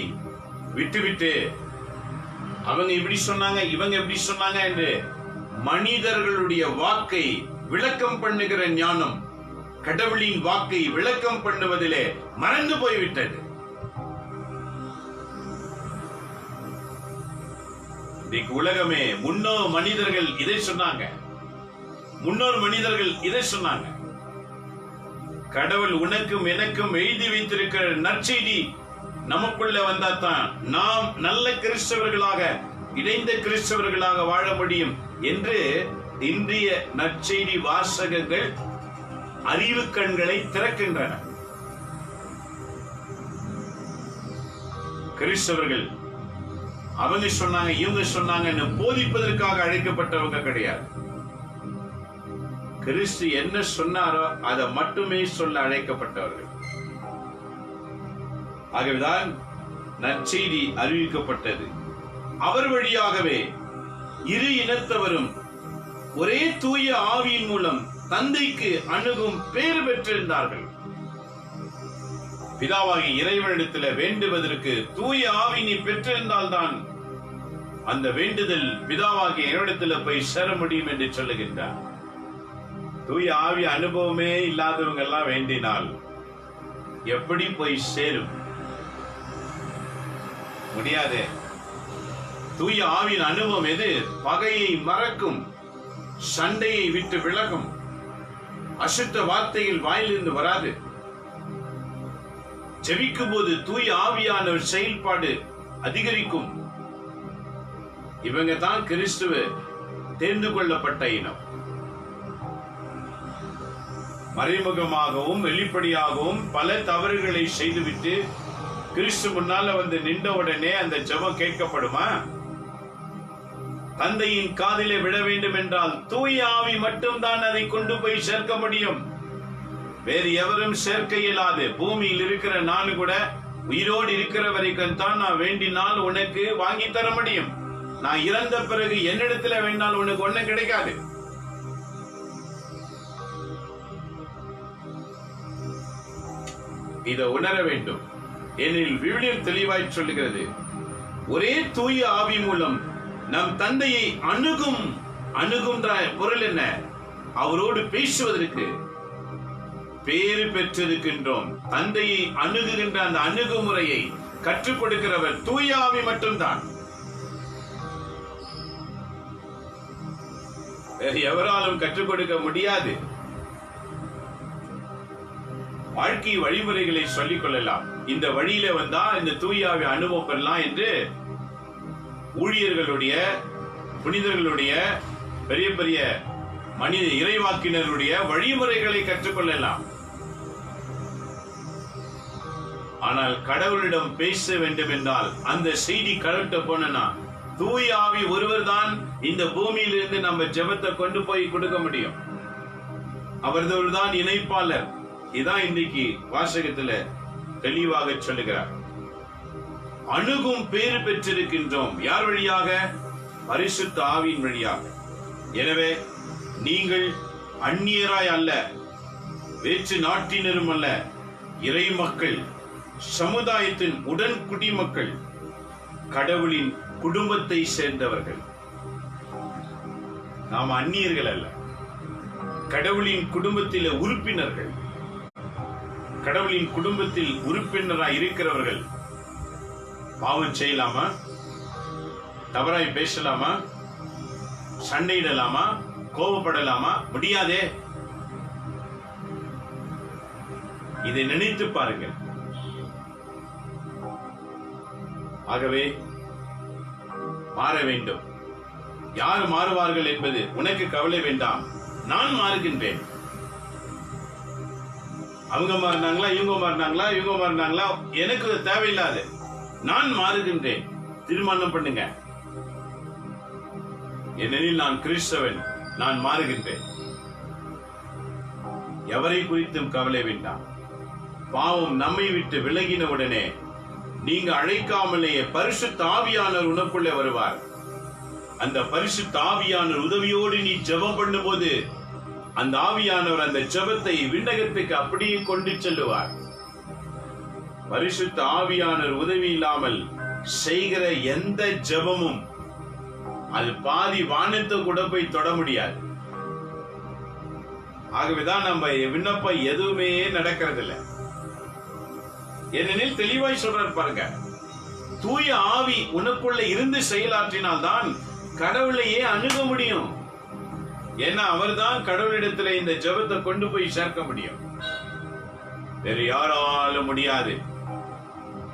விட்டுவிட்டு அவங்க இப்படி சொன்னாங்க, இவங்க எப்படி சொன்னாங்க என்று மனிதர்களுடைய வாக்கை விளக்கம் பண்ணுகிற ஞானம், கடவுளின் வாக்கை விளக்கம் பண்ணுவதிலே மறந்து போய்விட்டது. இன்னைக்கு உலகமே முன்னோர் மனிதர்கள் இதை சொன்னாங்க, முன்னோர் மனிதர்கள் இதை சொன்னாங்க. கடவுள் உனக்கும் எனக்கும் எழுதி வைத்திருக்கிற நற்செய்தி நமக்குள்ள வந்தாதான் நாம் நல்ல கிறிஸ்தவர்களாக, இணைந்த கிறிஸ்தவர்களாக வாழ முடியும் என்று இன்றைய நற்செய்தி வாசகங்கள் அறிவு கண்களை திறக்கின்றன. கிறிஸ்தவர்கள் அவங்க சொன்னாங்க இவங்க சொன்னாங்க போதிப்பதற்காக அழைக்கப்பட்டவங்க கிடையாது. கிறிஸ்து என்ன சொன்னாரோ அதை மட்டுமே சொல்ல அழைக்கப்பட்டவர்கள். ஆகவேதான் நற்செய்தி அறிவிக்கப்பட்டது. அவர் வழியாகவே இரு இனத்தவரும் ஒரே தூய ஆவியின் மூலம் தந்தைக்கு அணுகும் பேறு பெற்றிருந்தார்கள். பிதாவாகி இறைவனிடத்தில் வேண்டுவதற்கு தூய ஆவி நீ பெற்றிருந்தால்தான் அந்த வேண்டுதல் பிதாவாகி இறைவனிடத்தில் போய் சேர முடியும் என்று சொல்லுகின்றார். தூய ஆவி அனுபவமே இல்லாதவங்க எல்லாம் வேண்டினால் எப்படி போய் சேரும்? முடியாது. தூய ஆவியின் அனுபவம் எது? பகையை மறக்கும், சண்டையை விட்டு விலகும், அசுத்த வார்த்தையில் வாயிலிருந்து வராது. ஜெபிக்கும் போது தூய ஆவியானவர் செயல்பாடு அதிகரிக்கும். இவங்க தான் கிறிஸ்துவ தெரிந்து கொள்ளப்பட்ட இனம். மறைமுகமாகவும் வெளிப்படையாகவும் பல தவறுகளை செய்துவிட்டு கிறிஸ்து முன்னால வந்து நின்ற உடனே அந்த ஜெபம் கேட்கப்படுமா? தந்தையின் காதிலே விட வேண்டும் என்றால் தூய ஆவி மட்டும்தான் அதை கொண்டு போய் சேர்க்க முடியும். வேறு எவரும் சேர்க்க இயலாது. பூமியில் இருக்கிற நான் கூட உயிரோடு இருக்கிற வரைக்கும் தான் நான் வேண்டினால் உனக்கு வாங்கி தர முடியும். நான் இறந்த பிறகு என்னிடத்துல வேண்டால் உனக்கு ஒண்ணு கிடைக்காது. இதை உணர வேண்டும். ஏனெனில் விவிலியம் தெளிவாய் சொல்லுகிறது, ஒரே தூய ஆவி மூலம் நம் தந்தையை அணுகும். பொருள் என்ன? அவரோடு பேசுவதற்கு பேறு பெற்றிருக்கின்றோம். தந்தையை அணுகுகின்ற அந்த அணுகுமுறையை கற்றுக் கொடுக்கிறவர் தூய ஆவி மட்டும்தான். எவராலும் கற்றுக் கொடுக்க முடியாது. வாழ்க்கை வழிமுறைகளை சொல்லிக் கொள்ளலாம். இந்த வழியில வந்தா இந்த தூய ஆவி அனுபவம் பெறலாம் என்று ஊழியர்களுடைய, புனிதர்களுடைய, பெரிய பெரிய மனித இறைவாக்கினருடைய வழிமுறைகளை கற்றுக்கொள்ளலாம். ஆனால் கடவுளிடம் பேச வேண்டும் என்றால் அந்த செய்தி கடவுள்கிட்ட போனா தூய ஆவி ஒருவர் தான் இந்த பூமியில் இருந்து நம்ம ஜெபத்தை கொண்டு போய் கொடுக்க முடியும். அவர்தான் தான் இணைப்பாளர். இதான் இன்னைக்கு வாசகத்துல தெளிவாக சொல்லுகிறார். அணுகும் பேறு பெற்றிருக்கின்றோம். யார் வழியாக? பரிசுத்த ஆவியின் வழியாக. எனவே நீங்கள் அந்நியராய் அல்ல, வேற்று நாட்டினரும் அல்ல, இறை மக்கள், சமுதாயத்தின் உடன் குடிமக்கள், கடவுளின் குடும்பத்தை சேர்ந்தவர்கள். நாம் அந்நியர்கள் அல்ல, கடவுளின் குடும்பத்தில் உறுப்பினர்கள். கடவுளின் குடும்பத்தில் உறுப்பினராய் இருக்கிறவர்கள் பாவம் செய்யலாமா? தவறாய் பேசலாமா? சண்டையிடலாமா? கோபப்படலாமா? முடியாதே. இதை நினைத்து பாருங்கள். ஆகவே மாற வேண்டும். யார் மாறுவார்கள் என்பது உனக்கு கவலை வேண்டாம். நான் மாறுகின்றேன். அவங்க மாறினாங்களா, இவங்க மாறினாங்களா, இவங்க மாறினாங்களா, எனக்கு தேவையில்லாது. நான் மாறுகின்றேன். தீர்மானம் பண்ணுங்க. ஏனெனில் நான் கிறிஸ்தவன், நான் மாறுகின்றேன். எவரை குறித்தும் கவலை வேண்டாம். பாவம் நம்மை விட்டு விலகின உடனே நீங்க அழைக்காமலேயே பரிசுத்த ஆவியானவர் உனக்குள்ளே வருவார். அந்த பரிசுத்த ஆவியானவர் உதவியோடு நீ ஜெபம் பண்ணும்போது அந்த ஆவியானவர் அந்த ஜெபத்தை விண்ணகத்துக்கு அப்படியே கொண்டு செல்லுவார். பரிசுத்த ஆவியானவர் உதவி இல்லாமல் செய்கிற எந்த ஜெபமும் அது பாதி வானத்தை கூட போய் தொட முடியாது. ஆகவேதான் நம்ம விண்ணப்பம் எதுவுமே நடக்கிறது இல்லை. ஏனெனில் தெளிவாய் சொல்றார் பாருங்க, தூய ஆவி உனக்குள்ள இருந்து செயலாற்றினால் தான் கடவுளையே அணுக முடியும். ஏன்னா அவர்தான் கடவுளிடத்துல இந்த ஜெபத்தை கொண்டு போய் சேர்க்க முடியும். வேறு யாராலும் முடியாது,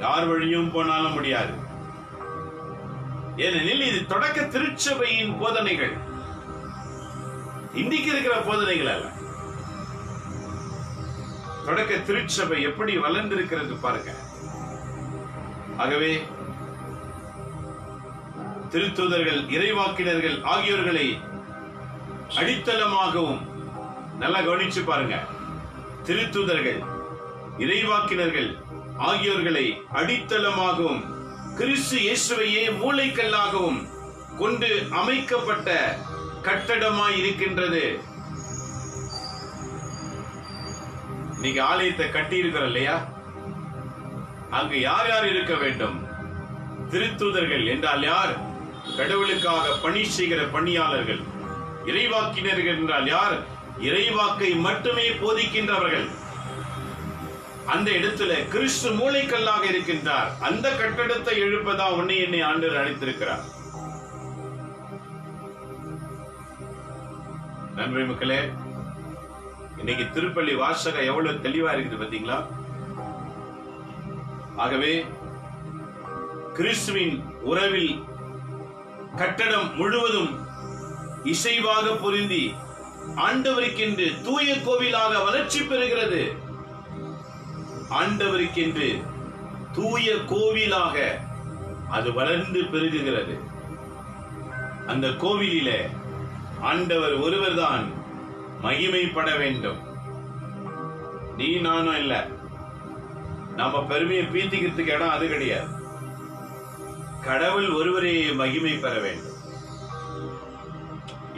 யார் வழியும் போனாலும் முடியாது. ஏனெனில் இது தொடக்க திருச்சபையின் போதனைகள், இன்னைக்கு இருக்கிற போதனைகள் அல்ல. தொடக்க திருச்சபை எப்படி வளர்ந்திருக்கிறது பாருங்க. ஆகவே திருத்தூதர்கள், இறைவாக்கினர்கள் ஆகியோர்களை அடித்தளமாகவும், நல்லா கவனிச்சு பாருங்க, திருத்தூதர்கள், இறைவாக்கினர்கள் ஆகியோர்களை அடித்தளமாகவும் கிறிஸ்து இயேசுவையே மூளைக்கல்லாகவும் கொண்டு அமைக்கப்பட்ட கட்டடமாய் இருக்கின்றது. இன்னைக்கு ஆலயத்தை கட்டி இருக்கிறோம் இல்லையா, அங்கு யார் யார் இருக்க வேண்டும்? திருத்தூதர்கள் என்றால் யார்? கடவுளுக்காக பணி செய்கிற பணியாளர்கள். இறைவாக்கினர்கள் என்றால் யார்? இறைவாக்கை மட்டுமே போதிக்கின்றவர்கள். அந்த இடத்துல கிறிஸ்து மூளைக்கல்லாக இருக்கின்றார். அந்த கட்டடத்தை எழுப்பதா உன்னை என்னை ஆண்டவர் அழைத்திருக்கிறார். நன்றி மக்களே, இன்னைக்கு திருப்பள்ளி வாசகம் எவ்வளவு தெளிவா இருக்குது பாத்தீங்களா? ஆகவே கிறிஸ்துவின் உறவில் கட்டடம் முழுவதும் இசைவாக பொருந்தி ஆண்டவருக்கென்று தூய கோவிலாக வளர்ச்சி பெறுகிறது. ஆண்டவருக்கென்று தூய கோவிலாக அது வளர்ந்து பெருகுகிறது. அந்த கோவிலிலே ஆண்டவர் ஒருவர்தான் மகிமைப்பட வேண்டும். நீ நானும் இல்ல. நாம பெருமையை பீத்திக்கிறதுக்கு இடம் அது கிடையாது. கடவுள் ஒருவரே மகிமை பெற வேண்டும்.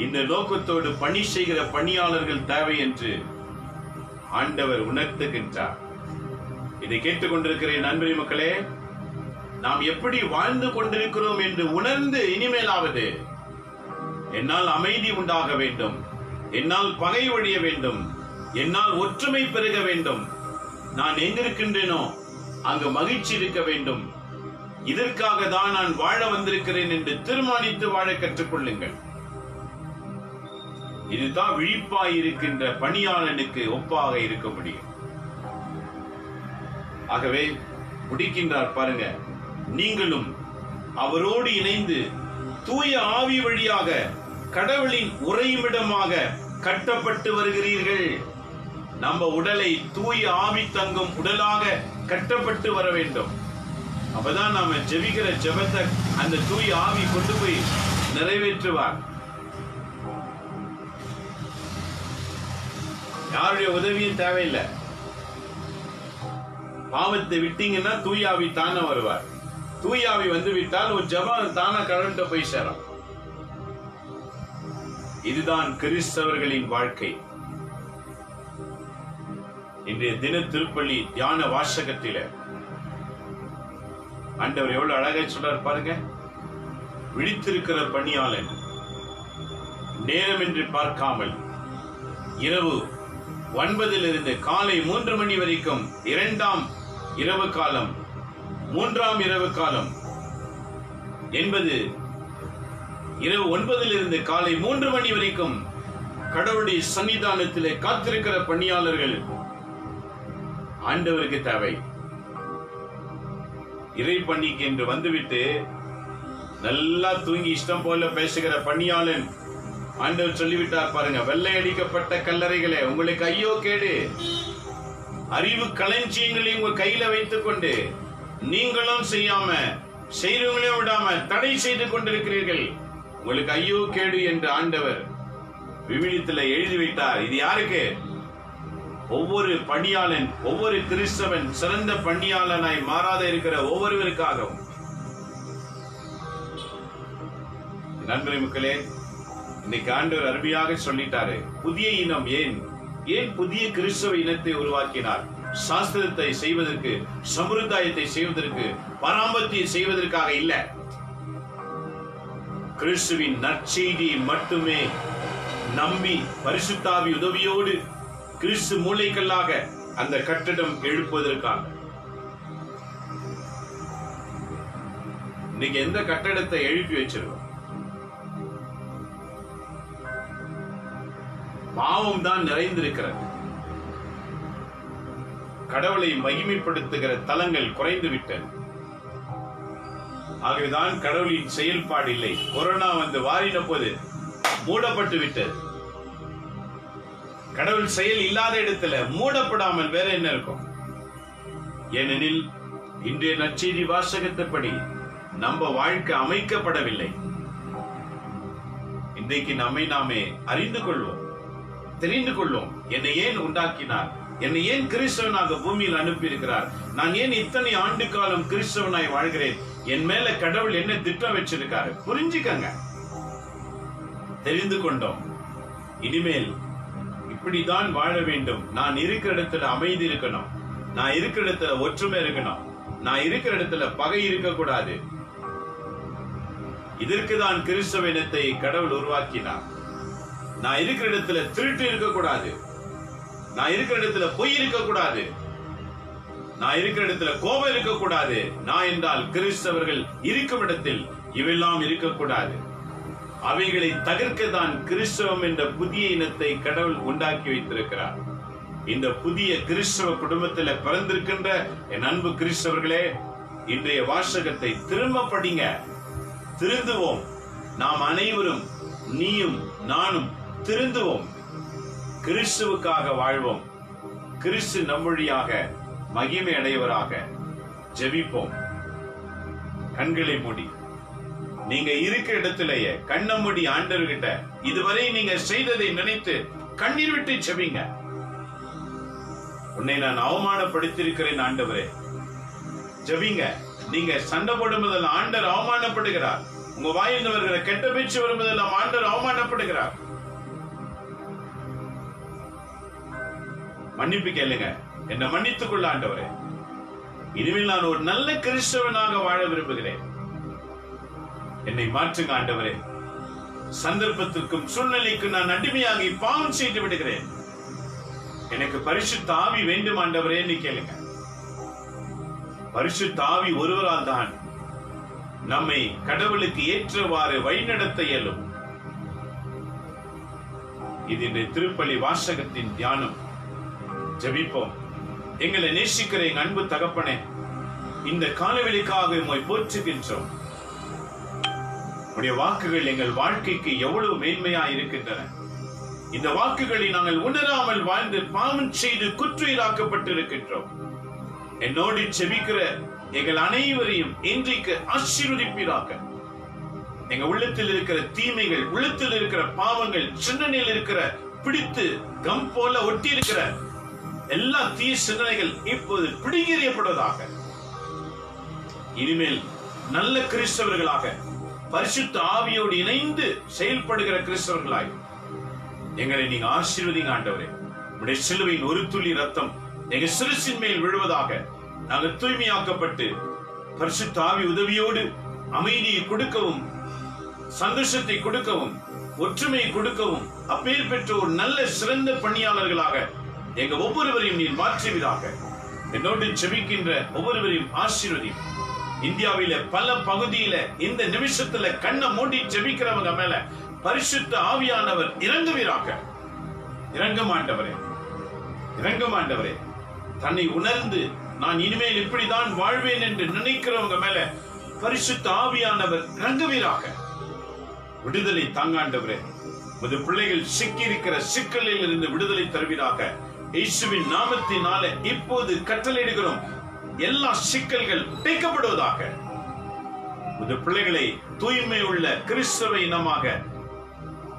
இந்த நோக்கத்தோடு பணி செய்கிற பணியாளர்கள் தேவை என்று ஆண்டவர் உணர்த்துகின்றார். இதை கேட்டுக்கொண்டிருக்கிற நண்பரி மக்களே, நாம் எப்படி வாழ்ந்து கொண்டிருக்கிறோம் என்று உணர்ந்து இனிமேலாவது என்னால் அமைதி உண்டாக வேண்டும், என்னால் பகை ஒழிய வேண்டும், என்னால் ஒற்றுமை பெருக வேண்டும், நான் எங்கிருக்கின்றேனோ அங்கு மகிழ்ச்சி இருக்க வேண்டும், இதற்காக தான் நான் வாழ வந்திருக்கிறேன் என்று தீர்மானித்து வாழ கற்றுக்கொள்ளுங்கள். இதுதான் விழிப்பாய் இருக்கின்ற பணியாளனுக்கு ஒப்பாக இருக்க முடியும். ஆகவே முடிக்கின்றார் பாருங்க, நீங்களும் அவரோடு இணைந்து தூய ஆவி வழியாக கடவுளின் உறையுமிடமாக கட்டப்பட்டு வருகிறீர்கள். நம்ம உடலை தூய ஆவி தங்கும் உடலாக கட்டப்பட்டு வர வேண்டும். அப்பதான் நாம ஜெபிக்கிற ஜெபத்தை அந்த தூய ஆவி கொண்டு போய் நிறைவேற்றுவார். யாருடைய உதவியும் தேவையில்லை. பாவத்தை விட்டீங்கன்னா தூயாவி தானே வருவார். தூயாவி வந்து விட்டால் ஒரு ஜெபம் தானே கடவுள்கிட்ட போய் சேரும். இதுதான் கிறிஸ்தவர்களின் வாழ்க்கை. இன்றைய தின திருப்பள்ளி தியான வாசகத்தில ஆண்டவர் எவ்வளவு அழகா சொல்றார் பாருங்க. விழித்திருக்கிற பணியாளன் நேரமின்றி பார்க்காமல் இரவு 9 காலை 3 மணி வரைக்கும் 2ஆம் இரவு காலம் 3ஆம் இரவு காலம் என்பது இரவு 9 காலை 3 மணி வரைக்கும் கடவுளுடைய சன்னிதானத்திலே காத்திருக்கிற பணியாளர்கள் ஆண்டவருக்கு தேவை. இறை பணிக்கு என்று வந்துவிட்டு நல்லா தூங்கி இஷ்டம் போல பேசுகிற பணியாளன் ஆண்டவர் சொல்லிவிட்டார் பாருங்க, வெள்ளை அடிக்கப்பட்ட கல்லறைகளே உங்களுக்கு ஐயோ கேடு. அறிவு களஞ்சியங்களை உங்க கையில வைத்துக் கொண்டு நீங்களும் செய்யாம செய்றவங்களையும் விடாம தடை செய்து கொண்டிருக்கிறீர்கள், உங்களுக்கு ஐயோ கேடு என்று ஆண்டவர் விவிலியத்துல எழுதி வைத்தார். இது யாருக்கு? ஒவ்வொரு பணியாளன், ஒவ்வொரு கிறிஸ்தவன் சிறந்த பணியாளனாய் மாறாத இருக்கிற ஒவ்வொருவருக்காகவும். நண்பரே மக்களே, இன்னைக்கு ஆண்டவர் அருமையாக சொல்லிட்டாரு. புதிய இனம் ஏன் புதிய கிறிஸ்தவ இனத்தை உருவாக்கினார்? சாஸ்திரத்தை செய்வதற்கு, சம்பிரதாயத்தை செய்வதற்கு, பராமரித்தை செய்வதற்காக இல்ல. கிறிஸ்துவின் நற்செய்தியை மட்டுமே நம்பி பரிசுத்த ஆவி உதவியோடு கிறிஸ்து மூலைக்கல்லாக அந்த கட்டடம் எழுப்புவதற்காக. இன்னைக்கு எந்த கட்டடத்தை எழுப்பி வச்சிருக்கோம்? பாவம் தான் நிறைந்திருக்கிறது. கடவுளை மகிமைப்படுத்துகிற தலங்கள் குறைந்து விட்டது. ஆகவேதான் கடவுளின் செயல்பாடு இல்லை. கொரோனா வந்து வாரின போது மூடப்பட்டு விட்டது. கடவுள் செயல் இல்லாத இடத்துல மூடப்படாமல் வேற என்ன இருக்கும்? ஏனெனில் இன்றைய நற்செய்தி வாசகத்தின்படி நம்ம வாழ்க்கை அமைக்கப்படவில்லை. இன்றைக்கு நம்மை நாமே அறிந்து கொள்வோம், தெரிந்து கொள்வோம். என்னை ஏன் உண்டாக்கினார்? என்னை ஏன் கிறிஸ்தவனாக பூமியில் அனுப்பி இருக்கிறார்? நான் ஏன் இத்தனை ஆண்டு காலம் கிறிஸ்தவனாய் வாழ்கிறேன்? என் மேல கடவுள் என்ன திட்டம் வச்சிருக்காரு? புரிஞ்சுக்கங்க. தெரிந்து கொண்டோம். இனிமேல் இப்படிதான் வாழ வேண்டும். நான் இருக்கிற இடத்துல அமைதி இருக்கணும். நான் இருக்கிற இடத்துல ஒற்றுமை இருக்கணும். நான் இருக்கிற இடத்துல பகை இருக்கக்கூடாது. இதற்குதான் கிறிஸ்தவ இனத்தை கடவுள் உருவாக்கினார். நான் இருக்கிற இடத்துல திருட்டு இருக்கக்கூடாது. நான் இருக்கிற இடத்துல பொய் இருக்கக்கூடாது. நான் இருக்கிற இடத்துல கோபம் இருக்கக்கூடாது. நான் என்றால் கிறிஸ்தவர்கள் இருக்கும் இடத்தில் இவெல்லாம் இருக்கக்கூடாது. அவைகளை தகர்க்க தான் கிறிஸ்தவம் என்ற புதிய இனத்தை கடவுள் உண்டாக்கி வைத்திருக்கிறார். இந்த புதிய கிறிஸ்தவ குடும்பத்தில் பிறந்திருக்கின்ற என் அன்பு கிறிஸ்தவர்களே, இன்றைய வாசகத்தை திரும்ப படிங்க. திருந்துவோம். நாம் அனைவரும், நீயும் நானும் திருந்துவோம். கிறிஸ்துவுக்காக வாழ்வோம். கிறிஸ்து நம் வழியாக மகிமை அடைவராக. ஜெபிப்போம். கண்களை மூடி, நீங்க இருக்கிற இடத்திலேயே கண்ண மூடி ஆண்டவர்கிட்ட இதுவரை நீங்க செய்ததை நினைத்து கண்ணீர் விட்டு ஜெபிங்க. உன்னை நான் அவமானப்படுத்தியிருக்கிறேன் ஆண்டவரே. ஜெபிங்க. நீங்க சண்டை போடும்போதெல்லாம் ஆண்டவர் அவமானப்படுகிறார். உங்க வாயில் வருகிற கெட்ட பேச்சு வரும்போதெல்லாம் ஆண்டவர் அவமானப்படுகிறார். மன்னிப்பு கேளுங்க. என்னை மன்னித்துக் கொள்ள ஆண்டவரே. இனிமேல் நான் ஒரு நல்ல கிறிஸ்தவனாக வாழ விரும்புகிறேன். என்னை மாற்றுங்க ஆண்டவரே. சந்தர்ப்பத்திற்கும் சூழ்நிலைக்கும் நான் அடிமையாகி பாவம் செய்து விடுகிறேன். எனக்கு பரிசுத்த ஆவி வேண்டும் ஆண்டவரே என்று கேளுங்க. பரிசுத்த ஆவி ஒருவரால் தான் நம்மை கடவுளுக்கு ஏற்றவாறு வழிநடத்த இயலும். இது இந்த திருப்பலி வாசகத்தின் தியானம். ஜெபிப்போம். எங்களை நேசிக்கிற எங்க அன்பு தகப்பனே, இந்த காலவெளிக்காக உம்மை போற்றுகின்றோம். உடைய வாக்குகள் எங்கள் வாழ்க்கைக்கு எவ்வளவு மேன்மையா இருக்கின்றன. இந்த வாக்குகளை நாங்கள் உணராமல் வாழ்ந்து பாவம் செய்து குற்றீராக்கப்பட்டிருக்கின்றோம். என்னோடு செபிக்கிற எங்கள் அனைவரையும் இன்றைக்கு ஆசீர்வதிப்பீராக. எங்க உள்ளத்தில் இருக்கிற தீமைகள், உள்ளத்தில் இருக்கிற பாவங்கள், சிந்தனையில் இருக்கிற பிடித்து கம் போல ஒட்டி இருக்கிற எல்லா தீய சிந்தனைகள் இப்போது பிடிகறியப்படுவதாக. இனிமேல் நல்ல கிறிஸ்தவர்களாக, பரிசுத்த ஆவியோடு இணைந்து செயல்படுகிற கிறிஸ்தவர்களாய் எங்களை நீங்க ஆசீர்வதிங்க ஆண்டவரே. உடைய சிலுவையின் ஒரு துளி ரத்தம் எங்க சிறுசின் மேல் விழுவதாக. நாங்கள் தூய்மையாக்கப்பட்டு பரிசுத்த ஆவி உதவியோடு அமைதியை கொடுக்கவும், சந்தோஷத்தை கொடுக்கவும், ஒற்றுமையை கொடுக்கவும், அப்பேர் பெற்ற ஒரு நல்ல சிறந்த பணியாளர்களாக எங்க ஒவ்வொருவரையும் நீர் மாற்றுவீராக. என்னோடு ஜெபிக்கின்ற ஒவ்வொருவரையும் ஆசீர்வதி. இந்தியாவில பல பகுதியில இந்த நிமிஷத்துல கண்ணை மூடி ஜெபிக்கிறவங்க மேல பரிசுத்த ஆவியானவர் இறங்குவீராக. இறங்கும் ஆண்டவரே, இறங்கும் ஆண்டவரே. தன்னை உணர்ந்து நான் இனிமேல் இப்படிதான் வாழ்வேன் என்று நினைக்கிறவங்க மேல பரிசுத்த ஆவியானவர் இறங்குவீராக. விடுதலை தாங்காண்டவரே. உமது பிள்ளைகள் சிக்கி இருக்கிற சிக்கலில் இருந்து விடுதலை தருவீராக. இயேசுவின் நாமத்தினால இப்போது கட்டளையிடுகிறோம். எல்லா சிக்கல்கள் உடைக்கப்படுவதாக. உமது பிள்ளைகளை தூய்மை உள்ள கிறிஸ்தவ இனமாக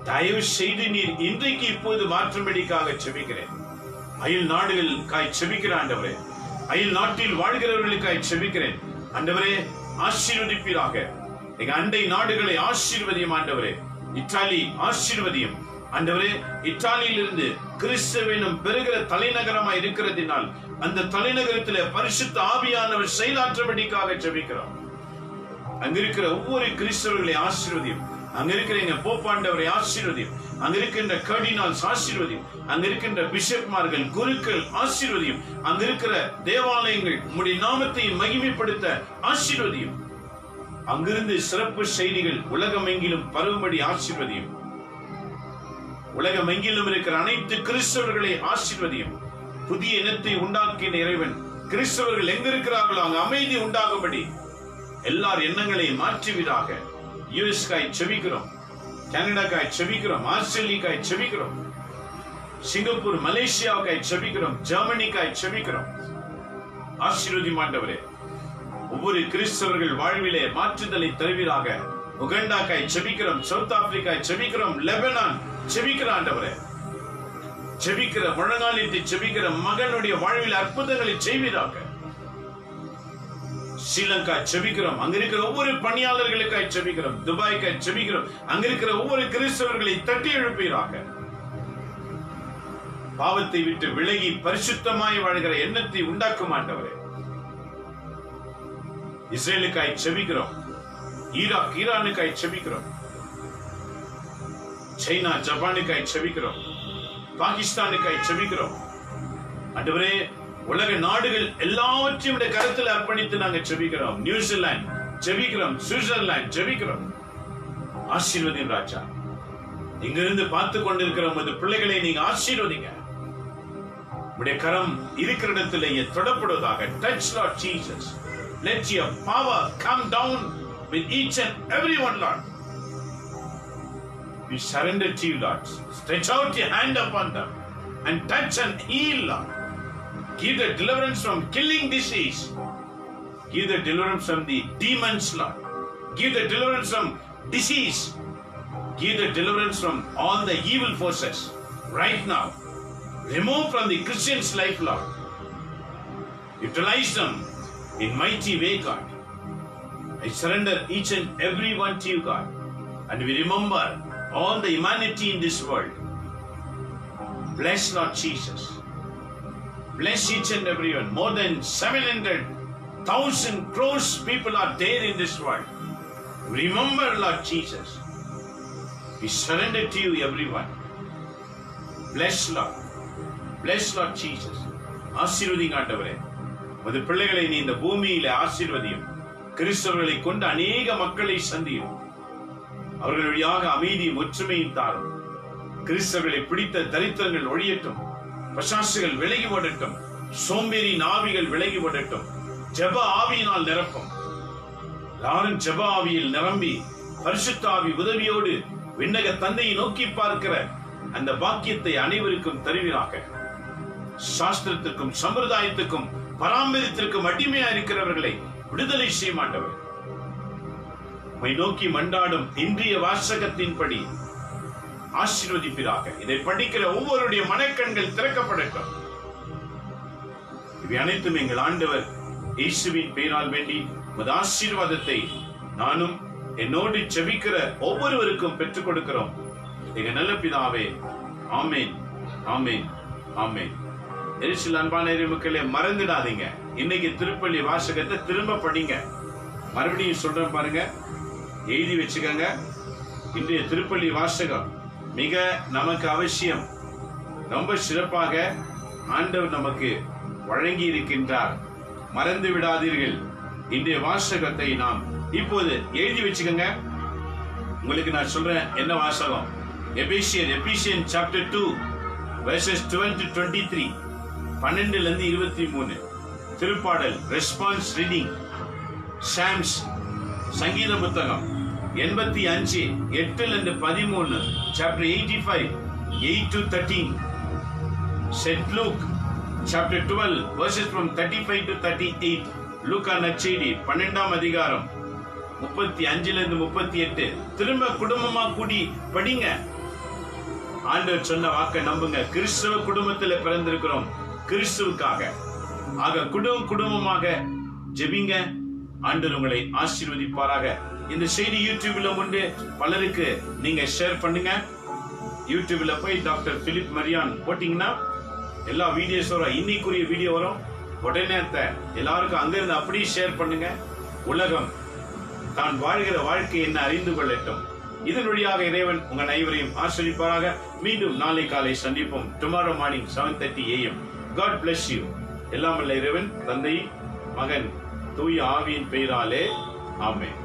தயவு செய்து நீர் இன்றைக்கு இப்போது மாற்றும்படிக்காக செபிக்கிறேன். அயல் நாடுகளுக்காய் செபிக்கிற ஆண்டவரே, அயல் நாட்டில் வாழ்கிறவர்களுக்காய் செபிக்கிறேன் ஆண்டவரே. ஆசீர்வதிப்பீராக. எங்க அண்டை நாடுகளை ஆசீர்வதியும் ஆண்டவரே. இத்தாலி ஆசீர்வதியும் ஆண்டவரே. இத்தாலியிலிருந்து கிறிஸ்தவனும் பெருகிற தலைநகரமா இருக்கிறதினால் அந்த தலைநகரத்திலே பரிசுத்த ஆவியானவர் செயலாற்றும்படிக்காக ஜெபிக்கிறோம். அங்கிருக்கிற ஒவ்வொரு கிறிஸ்தவர்களை ஆசீர்வதியும். அங்க இருக்கிற எங்க போப்பாண்டவரை ஆசீர்வதியும். அங்க இருக்கின்ற கர்டினால்ஸ் ஆசீர்வதியும். அங்க இருக்கின்ற பிஷப்மார்கள், குருக்கள் ஆசீர்வதியும். அங்க இருக்கிற தேவாலயங்கள் உம்முடைய நாமத்தை மகிமைப்படுத்த ஆசீர்வதியும். அங்கிருந்து சிறப்பு செய்திகள் உலகமெங்கிலும் பரவும்படி ஆசீர்வதியும். உலகமெங்கிலும் இருக்கிற அனைத்து கிறிஸ்தவர்களை ஆசீர்வதியும். புதிய இனத்தை உண்டாக்கின இறைவன் கிறிஸ்தவர்கள் எங்க இருக்கிறார்களோ அங்கு அமைதி உண்டாகும்படி எல்லார் எண்ணங்களை மாற்றுவீராக. யுஎஸ்காய் செபிக்கிறோம், கனடாக்காய் செபிக்கிறோம், ஆஸ்திரேலியாக்காய் செபிக்கிறோம், சிங்கப்பூர் மலேசியாவுக்காய் செபிக்கிறோம், ஜெர்மனிக்காய் செபிக்கிறோம். ஆசீர்வதி ஆண்டவரே. ஒவ்வொரு கிறிஸ்தவர்கள் வாழ்விலே மாற்றுதலை தருவீராக. உகண்டாக்காய் செபிக்கிறோம், சவுத் ஆப்பிரிக்காய் செபிக்கிறோம், லெபனான் செபிக்கிற ஆண்டவரே. செபிக்கிற முழங்காலிட்டு செபிக்கிற மகனுடைய வாழ்வில் அற்புதங்களை செய்வீராக. ஸ்ரீலங்கா செபிக்கிறோம், அங்க இருக்கிற ஒவ்வொரு பணியாளர்களுக்காய் செபிக்கிறோம், துபாய்க்காய் செபிக்கிறோம், அங்க இருக்கிற ஒவ்வொரு கிறிஸ்தவர்களை தட்டி எழுப்பீராக. பாவத்தை விட்டு விலகி பரிசுத்தமாய் வாழ்கிற எண்ணத்தை உண்டாக்கும் ஆண்டவரே. இஸ்ரேலுக்காய் செபிக்கிறோம், ஈராக் ஈரானுக்காய் செபிக்கிறோம், சைனா ஜப்பானுக்காய் செபிக்கிறோம், பாகிஸ்தானுக்காய் செபிக்கிறோம். ஆண்டவரே, உலக நாடுகள் எல்லாவற்றையும் கருத்தில் அர்ப்பணித்து நாங்கள் செபிக்கிறோம். நியூசிலாந்து செபிக்கிறோம், சுவிட்சர்லாந்து செபிக்கிறோம். ஆசீர்வதியும் ராஜா. இங்கிருந்து பார்த்து கொண்டிருக்கிற உமது பிள்ளைகளை நீங்க ஆசீர்வதிங்க. உடைய கரம் இருக்கிற இடத்திலேயே தொடப்படுவதாக. Touch Lord Jesus. Let your power come down with each and every one, Lord. We surrender to you, Lord. Stretch out your hand upon them and touch and heal, Lord. Give the deliverance from killing disease. Give the deliverance from the demons, Lord. Give the deliverance from disease. Give the deliverance from all the evil forces right now. Remove from the Christian's life, Lord. Utilize them in mighty way, God. I surrender each and every one to you, God. And we remember all the humanity in this world. Bless Lord Jesus. Bless each and every one. More than 700,000 crores people are there in this world. Remember Lord Jesus. We surrender to you, everyone. Bless Lord. Bless Lord Jesus. ஆசீர்வதிங்க ஆண்டவரே. உமது பிள்ளைகளை நீ இந்த பூமியில ஆசீர்வதியும். கிறிஸ்தவர்களை கொண்டு அநேக மக்களை சந்தியும். அவர்கள் வழியாக அமைதியும் ஒற்றுமையும் தாரும். கிறிஸ்தவர்களை பிடித்த தரித்திரங்கள் ஒழியட்டும். பசாசுகள் விலகி ஓடட்டும். சோம்பேறி ஆவிகள் விலகி ஓடட்டும். ஜெப ஆவியினால் நிரப்பும். எல்லாரும் ஜெப ஆவியில் நிரம்பி பரிசுத்த ஆவி உதவியோடு விண்ணக தந்தையை நோக்கி பார்க்கிற அந்த பாக்கியத்தை அனைவருக்கும் தருவீராக. சாஸ்திரத்திற்கும் சம்பிரதாயத்துக்கும் பராமரித்திற்கும் அடிமையா இருக்கிறவர்களை விடுதலை செய்ய மாட்டவர். உம்மை நோக்கி மன்றாடும் இன்றைய வாசகத்தின்படி ஆசீர்வதிப்பீராக. இதை படிக்கிற ஒவ்வொருடைய மனக்கண்கள் திறக்கப்படட்டும். இவை அனைத்தும் எங்கள் ஆண்டவர் இயேசுவின் பெயரால் வேண்டி உமது ஆசீர்வாதத்தை நானும் என்னோடு செபிக்கிற ஒவ்வொருவருக்கும் பெற்றுக் கொடுக்கிறோம். எங்க நல்ல பிதாவே, ஆமேன், ஆமேன், ஆமேன். எரிசில் அன்பான மக்களே, மறந்துடாதீங்க. இன்னைக்கு திருப்பள்ளி வாசகத்தை திரும்ப படிங்க. மறுபடியும் சொல்றேன் பாருங்க, எழுதி வச்சுக்கங்க. இன்றைய திருப்பள்ளி வாசகம் மிக நமக்கு அவசியம். ரொம்ப சிறப்பாக ஆண்டவர் நமக்கு வழங்கி இருக்கின்றார். மறந்து விடாதீர்கள். இன்றைய வாசகத்தை நாம் இப்போது எழுதி வச்சுக்கங்க. உங்களுக்கு நான் சொல்றேன் என்ன வாசகம். Ephesian chapter 2 verses 12 to 23, 12 to 23. திருப்பாடல் ரெஸ்பான்ஸ் ரீடிங், சாம்ஸ் சங்கீத புத்தகம் 85 8 13, chapter 85 8 to 13. St. Luke chapter 12 verses from 35 to 38. லூக்கா நற்செய்தி 12ஆம் அதிகாரம் 35 38. திரும்ப குடும்பமா கூடி படிங்க. ஆண்டவர் சொன்ன வாக்கை நம்புங்க. கிறிஸ்தவ குடும்பத்துல பிறந்திருக்கிறோம், கிறிஸ்துவுக்காக. ஆக குடும்பமாக ஜெபிங்க. ஆண்டவர் உங்களை ஆசீர்வதிப்பாராக. இந்த செய்தி யூடியூப்ல உண்டு. பலருக்கு நீங்க ஷேர் பண்ணுங்க. யூடியூப்ல போய் டாக்டர் பிலிப் மரியான் போட்டீங்கன்னா எல்லா வீடியோஸ் வரும். இன்னைக்குரிய வீடியோ வரும். உடனே எல்லாருக்கும் அங்கிருந்து அப்படியே ஷேர் பண்ணுங்க. உலகம் தான் வாழ்கிற வாழ்க்கை என்ன அறிந்து கொள்ளட்டும். இதன் வழியாக இறைவன் உங்கள் அனைவரையும் ஆசீர்வதிப்பாராக. மீண்டும் நாளை காலை சந்திப்போம். Tomorrow morning 7:30 AM. God bless you. எல்லாம் வல்ல இறைவன், தந்தை, மகன், தூய ஆவியின் பெயராலே ஆமென்.